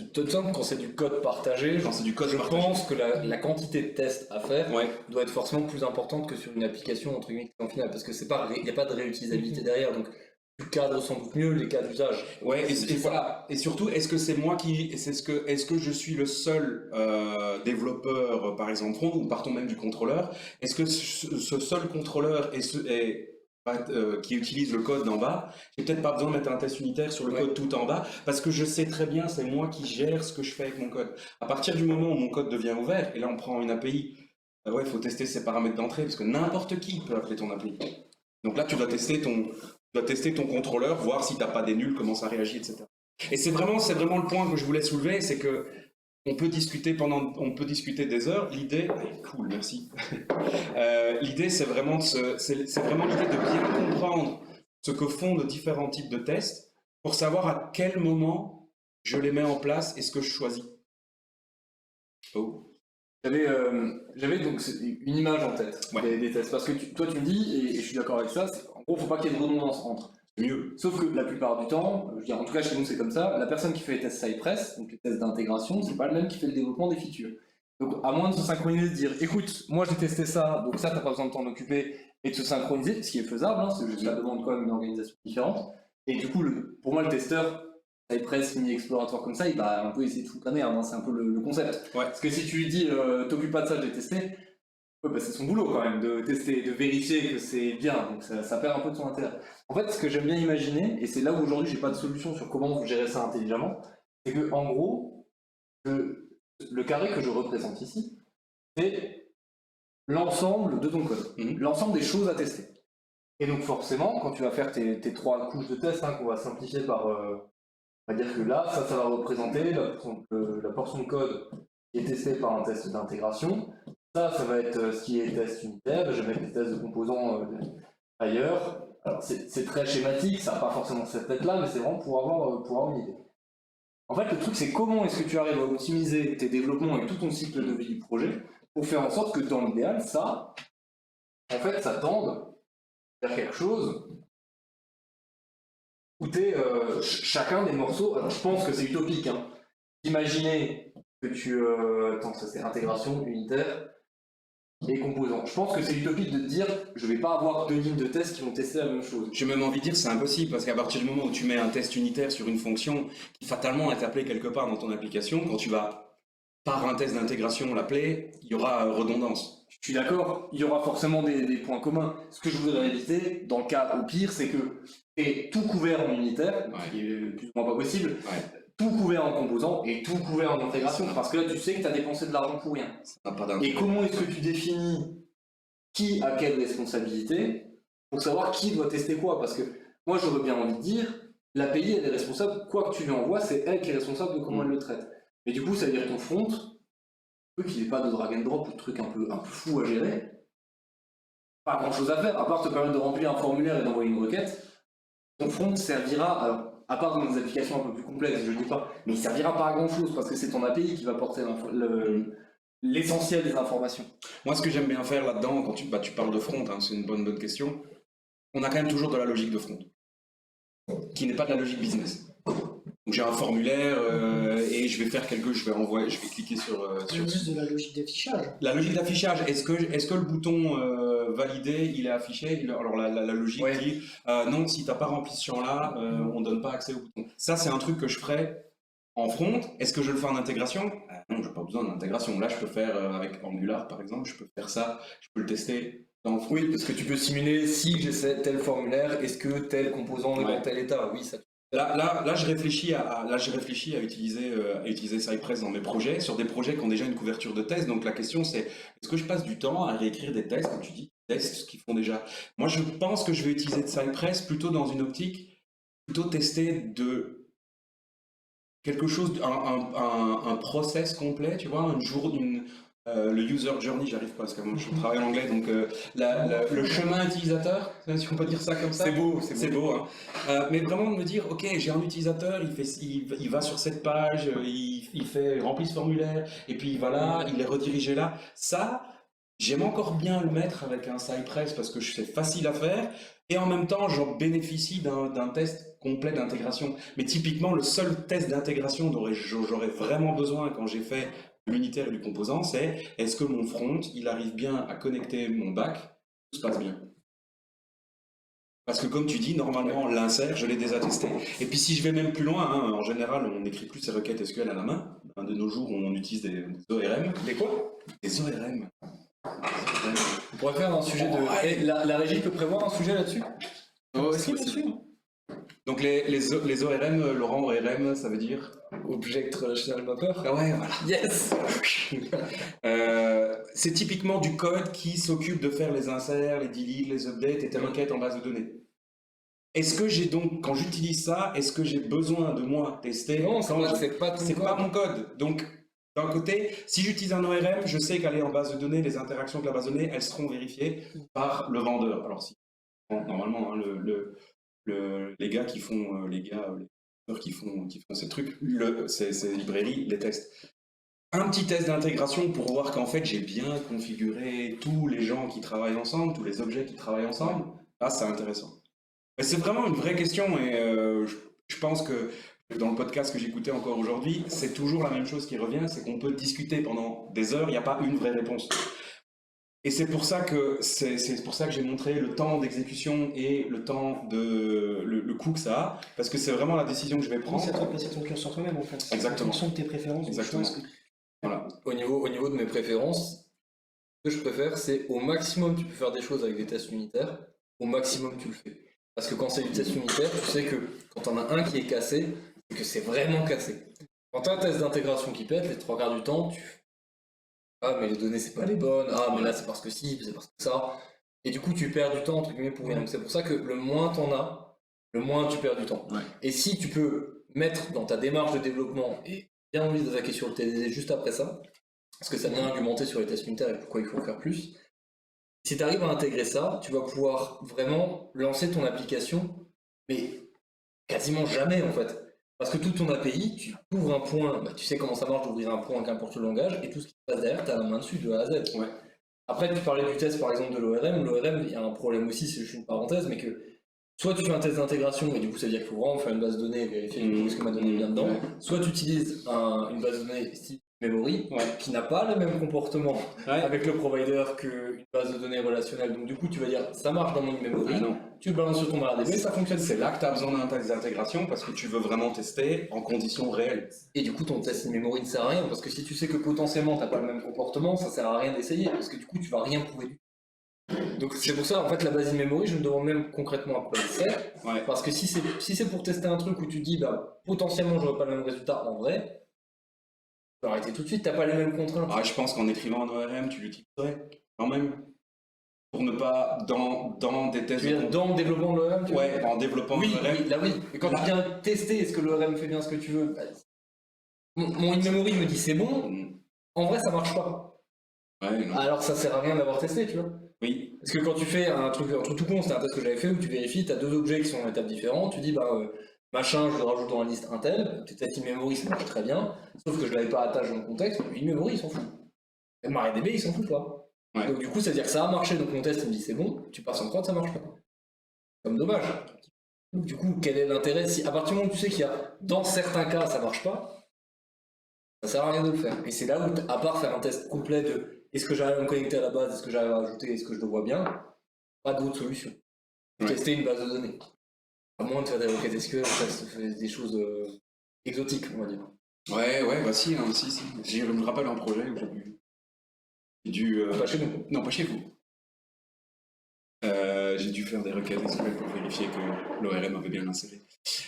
S3: du code partagé,
S1: Quand c'est du code
S3: je
S1: partagé.
S3: pense que la quantité de tests à faire
S1: Ouais.
S3: doit être forcément plus importante que sur une application entre guillemets en finale, parce que il n'y a pas de réutilisabilité derrière, donc tu cadres sans doute mieux les cas d'usage.
S1: Ouais, et voilà. Et surtout, est-ce que c'est moi est-ce que je suis le seul développeur, par exemple front, ou partons même du contrôleur, est-ce que ce seul contrôleur qui utilise le code d'en bas, j'ai peut-être pas besoin de mettre un test unitaire sur le code tout en bas, parce que je sais très bien, c'est moi qui gère ce que je fais avec mon code. À partir du moment où mon code devient ouvert, et là on prend une API, il faut tester ses paramètres d'entrée, parce que n'importe qui peut appeler ton API. Donc là, tu dois tester ton contrôleur, voir si tu n'as pas des nuls, comment ça réagit, etc. Et c'est vraiment le point que je voulais soulever, c'est que on peut discuter des heures. L'idée, cool, merci. L'idée, c'est vraiment l'idée de bien comprendre ce que font de différents types de tests pour savoir à quel moment je les mets en place et ce que je choisis. Oh.
S3: J'avais donc une image en tête des tests, parce que toi tu me dis, et je suis d'accord avec ça, en gros, faut pas qu'il y ait de redondance entre.
S1: Mieux.
S3: Sauf que la plupart du temps, je veux dire, en tout cas chez nous c'est comme ça, la personne qui fait les tests Cypress, donc les tests d'intégration, c'est pas le même qui fait le développement des features. Donc à moins de se synchroniser, de dire écoute, moi j'ai testé ça, donc ça t'as pas besoin de t'en occuper, et de se synchroniser, ce qui est faisable, hein, c'est juste ça demande quand même une organisation différente. Et du coup, pour moi le testeur, Cypress, mini exploratoire comme ça, il va un peu essayer de foutre la merde, hein, c'est un peu le concept.
S1: Ouais.
S3: Parce que si tu lui dis t'occupes pas de ça, j'ai testé, c'est son boulot quand même de tester, de vérifier que c'est bien, donc ça perd un peu de son intérêt. En fait, ce que j'aime bien imaginer, et c'est là où aujourd'hui j'ai pas de solution sur comment vous gérez ça intelligemment, c'est que en gros, le carré que je représente ici, c'est l'ensemble de ton code, l'ensemble des choses à tester. Et donc forcément, quand tu vas faire tes 3 couches de tests, qu'on va simplifier par, on va dire que là, ça va représenter la portion de code qui est testée par un test d'intégration. Ça va être ce qui est test unitaire, je vais mettre les tests de composants ailleurs. Alors c'est très schématique, ça n'a pas forcément cette tête-là, mais c'est vraiment pour avoir une idée. En fait, le truc, c'est comment est-ce que tu arrives à optimiser tes développements et tout ton cycle de vie du projet pour faire en sorte que dans l'idéal, ça tende vers quelque chose où chacun des morceaux. Alors je pense que c'est utopique, hein. Imaginez que attends, ça c'est intégration unitaire et composants. Je pense que c'est utopique de te dire je vais pas avoir 2 lignes de tests qui vont tester la même chose.
S1: J'ai même envie de dire c'est impossible parce qu'à partir du moment où tu mets un test unitaire sur une fonction qui fatalement est appelée quelque part dans ton application, quand tu vas par un test d'intégration l'appeler, il y aura redondance.
S3: Je suis d'accord, il y aura forcément des points communs. Ce que je voudrais éviter, dans le cas au pire, c'est que tu es tout couvert en unitaire, ce qui est plus ou moins pas possible, tout couvert en composants et tout couvert en intégration, parce que là tu sais que tu as dépensé de l'argent pour rien. Et comment est-ce que tu définis qui a quelle responsabilité pour savoir qui doit tester quoi? Parce que moi j'aurais bien envie de dire, l'API elle est responsable, quoi que tu lui envoies, c'est elle qui est responsable de comment elle le traite. Mais du coup ça veut dire ton front, qu'il n'y ait pas de drag and drop ou de trucs un peu fou à gérer, pas grand chose à faire, à part te permettre de remplir un formulaire et d'envoyer une requête. Ton front servira, alors, à part dans des applications un peu plus complexes, je ne dis pas, mais il servira pas à grand chose parce que c'est ton API qui va porter l'essentiel des informations.
S1: Moi, ce que j'aime bien faire là-dedans, quand tu parles de front, c'est une bonne question, on a quand même toujours de la logique de front, qui n'est pas de la logique business. Donc j'ai un formulaire et je vais cliquer sur
S2: juste de la logique d'affichage.
S1: La logique d'affichage, est-ce que le bouton valider, il est affiché? Alors la logique dit non, si tu n'as pas rempli ce champ-là, on ne donne pas accès au bouton. Ça, c'est un truc que je ferais en front. Est-ce que je le fais en intégration? Non, je n'ai pas besoin d'intégration. Là, je peux faire avec Angular, par exemple, je peux faire ça, je peux le tester dans le front.
S3: Oui, parce que tu peux simuler si j'ai tel formulaire, est-ce que tel composant est dans tel état? Oui, ça.
S1: Là, je réfléchis à utiliser Cypress dans mes projets, sur des projets qui ont déjà une couverture de test. Donc la question c'est, est-ce que je passe du temps à réécrire des tests, comme tu dis, tests ce qu'ils font déjà. Moi, je pense que je vais utiliser Cypress plutôt dans une optique, plutôt tester de quelque chose, un process complet, tu vois, le user journey, j'arrive pas parce que moi je travaille en anglais, donc le chemin utilisateur, si on peut dire ça comme ça. C'est beau. Hein. Mais vraiment de me dire, ok, j'ai un utilisateur, il va sur cette page, il remplit ce formulaire, et puis il va là, il est redirigé là. Ça, j'aime encore bien le mettre avec un Cypress parce que c'est facile à faire, et en même temps, j'en bénéficie d'un test complet d'intégration. Mais typiquement, le seul test d'intégration dont j'aurais vraiment besoin quand j'ai fait l'unitaire et du composant, c'est est-ce que mon front, il arrive bien à connecter mon back, tout se passe bien. Parce que comme tu dis, normalement, l'insert, je l'ai déjà testé. Et puis si je vais même plus loin, hein, en général, on n'écrit plus ces requêtes SQL à la main. De nos jours, on utilise des ORM.
S3: Des quoi?
S1: Des ORM.
S3: On pourrait faire un sujet de... Eh, la régie peut prévoir un sujet là-dessus?
S2: Si, bien sûr.
S1: Donc les ORM, Laurent, ORM, ça veut dire
S3: Object Relational Mapper.
S1: Ah ouais, voilà.
S3: Yes.
S1: C'est typiquement du code qui s'occupe de faire les inserts, les deletes, les updates et tes requêtes en base de données. Est-ce que j'ai donc, quand j'utilise ça, est-ce que j'ai besoin de moi tester?
S3: Non, c'est pas ton
S1: c'est
S3: code.
S1: pas mon code. Donc, d'un côté, si j'utilise un ORM, je sais qu'aller en base de données, les interactions avec la base de données, elles seront vérifiées par le vendeur. Alors, si normalement, hein, les gars qui font les vendeurs qui font ces trucs, ces librairies, les testent. Un petit test d'intégration pour voir qu'en fait j'ai bien configuré tous les gens qui travaillent ensemble, tous les objets qui travaillent ensemble. Là, c'est intéressant. Mais c'est vraiment une vraie question et je pense que dans le podcast que j'écoutais encore aujourd'hui, c'est toujours la même chose qui revient, c'est qu'on peut discuter pendant des heures, il n'y a pas une vraie réponse. Et c'est pour ça que j'ai montré le temps d'exécution et le temps le coût que ça a, parce que c'est vraiment la décision que je vais prendre.
S2: C'est de placer ton cœur sur toi-même en fait.
S1: Exactement.
S2: En fonction de tes préférences.
S1: Exactement. Voilà.
S3: Au niveau de mes préférences, ce que je préfère, c'est au maximum tu peux faire des choses avec des tests unitaires, au maximum tu le fais. Parce que quand c'est du test unitaire, tu sais que quand on a un qui est cassé, c'est que c'est vraiment cassé. Quand tu as un test d'intégration qui pète, les 3 quarts du temps, ah mais les données c'est pas les bonnes, ah mais là c'est parce que si, c'est parce que ça. Et du coup tu perds du temps entre guillemets pour rien. Donc c'est pour ça que le moins t'en as, le moins tu perds du temps.
S1: Ouais.
S3: Et si tu peux mettre dans ta démarche de développement et bien envie d'attaquer sur le TDD juste après ça, parce que ça vient argumenter sur les tests unitaires et pourquoi il faut en faire plus. Si tu arrives à intégrer ça, tu vas pouvoir vraiment lancer ton application, mais quasiment jamais en fait. Parce que tout ton API, tu ouvres un point, bah, tu sais comment ça marche d'ouvrir un point avec n'importe quel langage, et tout ce qui se passe derrière, tu as la main dessus de A à Z.
S1: Ouais.
S3: Après, tu parlais du test par exemple de l'ORM. L'ORM, il y a un problème aussi, c'est juste une parenthèse, mais que soit tu fais un test d'intégration, et du coup ça veut dire qu'il faut vraiment faire une base de données et vérifier ce que ma donnée vient dedans, soit tu utilises une base de données style memory, qui n'a pas le même comportement avec le provider qu'une base de données relationnelle. Donc du coup tu vas dire, ça marche dans mon memory, tu le balances sur ton MariaDB, ça fonctionne.
S1: C'est là que tu as besoin d'un test d'intégration parce que tu veux vraiment tester en conditions réelles.
S3: Et du coup ton test in-memory ne sert à rien, parce que si tu sais que potentiellement tu n'as pas le même comportement, ça sert à rien d'essayer, parce que du coup tu vas rien prouver du tout. Donc c'est pour ça, en fait, la base in-memory, je me demande même concrètement à quoi elle sert, parce que si c'est pour tester un truc où tu dis, bah, potentiellement j'aurai pas le même résultat en vrai, tu peux arrêter tout de suite, t'as pas les mêmes contraintes.
S1: Ah, je pense qu'en écrivant un ORM, tu l'utiliserais quand même. Pour ne pas, dans des tests...
S3: Tu veux dire dans le développement de l'ORM,
S1: Ouais, en développant l'ORM.
S3: Oui, là oui. Et quand tu viens tester, est-ce que l'ORM fait bien ce que tu veux, bah, mon in-memory me dit c'est bon, en vrai ça marche pas.
S1: Ouais, non.
S3: Alors ça sert à rien d'avoir testé, tu vois.
S1: Oui.
S3: Parce que quand tu fais un truc tout con, c'était un test que j'avais fait où tu vérifies, tu as 2 objets qui sont en étapes différentes, tu dis bah machin, je le rajoute dans la liste Intel, peut-être in-memory ça marche très bien, sauf que je l'avais pas attaché dans le contexte, in-memory il s'en fout. Et MariaDB il s'en fout pas.
S1: Ouais.
S3: Donc du coup ça veut dire que ça a marché, donc mon test il me dit c'est bon, tu passes en prod, ça marche pas. Comme dommage. Donc du coup quel est l'intérêt si à partir du moment où tu sais qu'il y a dans certains cas ça marche pas, ça sert à rien de le faire. Et c'est là où à part faire un test complet de est-ce que j'arrive à me connecter à la base, est-ce que j'arrive à ajouter, est-ce que je le vois bien, pas d'autre solution. Tester une base de données. À moins de faire des requêtes SQL, ça fait des choses exotiques, on va dire.
S1: Ouais, bah si. Je me rappelle un projet où j'ai dû...
S3: Pas chez nous.
S1: Non, pas chez vous. J'ai dû faire des requêtes SQL pour vérifier que l'ORM avait bien inséré.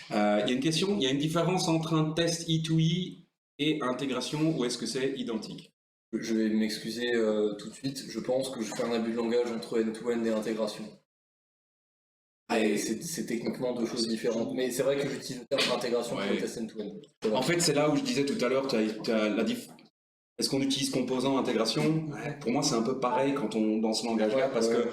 S1: Il y a une question, il y a une différence entre un test E2E et intégration, ou est-ce que c'est identique?
S3: Je vais m'excuser tout de suite, je pense que je fais un abus de langage entre end-to-end et intégration. Et c'est techniquement deux choses différentes, mais c'est vrai que j'utilise le terme intégration pour
S1: Ouais.
S3: le test end-to-end.
S1: En fait, c'est là où je disais tout à l'heure, est-ce qu'on utilise composant, intégration? Ouais, pour moi, c'est un peu pareil quand on dans ce langage-là, parce que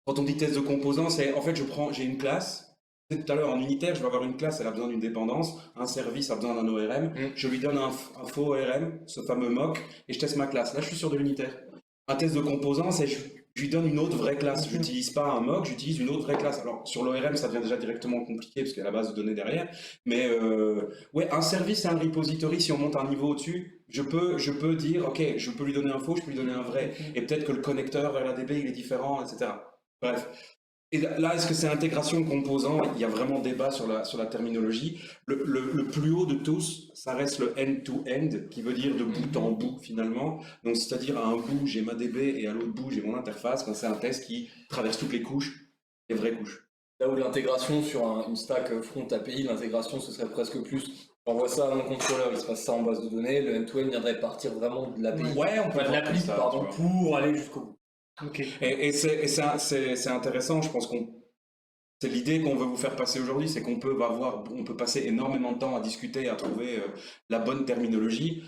S1: quand on dit test de composant, c'est en fait, j'ai une classe. Tout à l'heure, en unitaire, je vais avoir une classe, elle a besoin d'une dépendance, un service a besoin d'un ORM, je lui donne un faux ORM, ce fameux mock, et je teste ma classe. Là, je suis sur de l'unitaire. Un test de composant, c'est je lui donne une autre vraie classe. Je n'utilise pas un mock, j'utilise une autre vraie classe. Alors, sur l'ORM, ça devient déjà directement compliqué, parce qu'il y a la base de données derrière. Mais ouais, un service et un repository, si on monte un niveau au-dessus, je peux dire, ok, je peux lui donner un faux, je peux lui donner un vrai. Et peut-être que le connecteur vers la DB, il est différent, etc. Bref. Et là, est-ce que c'est intégration composant? Il y a vraiment débat sur la terminologie. Le plus haut de tous, ça reste le end-to-end, qui veut dire de bout en bout finalement. Donc, c'est-à-dire à un bout, j'ai ma DB et à l'autre bout, j'ai mon interface. Ben, c'est un test qui traverse toutes les couches, les vraies couches.
S3: Là où l'intégration sur une stack front API, l'intégration ce serait presque plus, j'envoie ça à mon contrôleur, il se passe ça en base de données, le end-to-end viendrait partir vraiment de l'API.
S1: Ouais, on peut
S3: Enfin, de
S1: voir
S3: l'appli,
S1: comme ça,
S3: pardon,
S1: tu vois.
S3: pour aller jusqu'au bout.
S2: Ok.
S1: Et c'est intéressant, je pense c'est l'idée qu'on veut vous faire passer aujourd'hui, c'est qu'on peut passer énormément de temps à discuter, à trouver la bonne terminologie.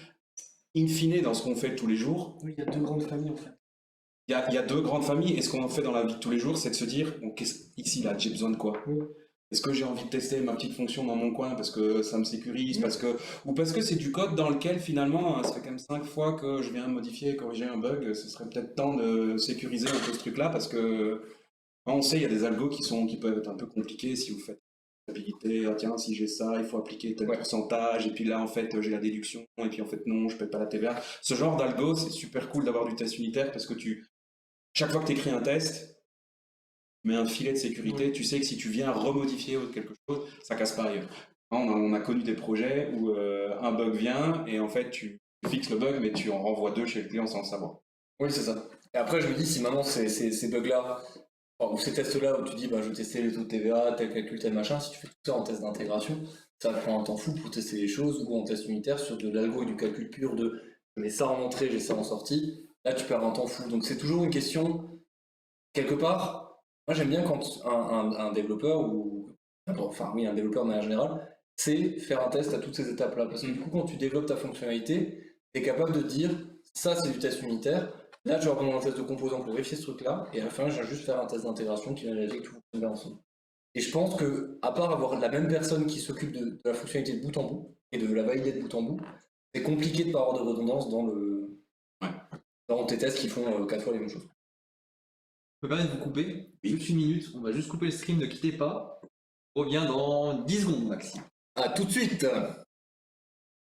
S1: In fine, dans ce qu'on fait tous les jours,
S2: Oui, il y a deux grandes familles en fait.
S1: il y a deux grandes familles, et ce qu'on fait dans la vie de tous les jours, c'est de se dire, bon, ici, là, j'ai besoin de quoi?
S2: Oui.
S1: Est-ce que j'ai envie de tester ma petite fonction dans mon coin parce que ça me sécurise, ou parce que c'est du code dans lequel finalement, ça fait quand même 5 fois que je viens modifier et corriger un bug, ce serait peut-être temps de sécuriser un peu ce truc-là, parce que on sait, il y a des algos qui peuvent être un peu compliqués si vous faites stabilité, ah tiens, si j'ai ça, il faut appliquer tel pourcentage, et puis là, en fait, j'ai la déduction, et puis en fait, non, je paie pas la TVA. Ce genre d'algo, c'est super cool d'avoir du test unitaire, parce que chaque fois que tu écris un test, tu mets un filet de sécurité, tu sais que si tu viens remodifier quelque chose, ça casse pas ailleurs. On a connu des projets où un bug vient, et en fait, tu fixes le bug, mais tu en renvoies 2 chez le client sans le savoir.
S3: Oui, c'est ça. Et après, je me dis, si maintenant ces bugs-là, ou ces tests-là où tu dis, bah, je vais tester les taux de TVA, tel calcul, tel machin, si tu fais tout ça en test d'intégration, ça prend un temps fou pour tester les choses, ou en test unitaire sur de l'algo et du calcul pur de je mets ça en entrée, j'ai ça en sortie, là tu perds un temps fou. Donc c'est toujours une question, quelque part, moi j'aime bien quand un développeur, un développeur de manière générale, c'est faire un test à toutes ces étapes-là. Parce que du coup, quand tu développes ta fonctionnalité, tu es capable de dire, ça c'est du test unitaire, là, je vais reprendre un test de composant pour vérifier ce truc-là, et à la fin, je vais juste faire un test d'intégration qui va vérifier que tout fonctionne bien ensemble. Et je pense que, à part avoir la même personne qui s'occupe de la fonctionnalité de bout en bout, et de la valider de bout en bout, c'est compliqué de ne pas avoir de redondance dans tes tests qui font 4 fois les mêmes choses.
S4: Je peux permettre de vous couper? Juste une minute, on va juste couper le stream, ne quittez pas. On revient dans 10 secondes, Maxime.
S3: À tout de suite!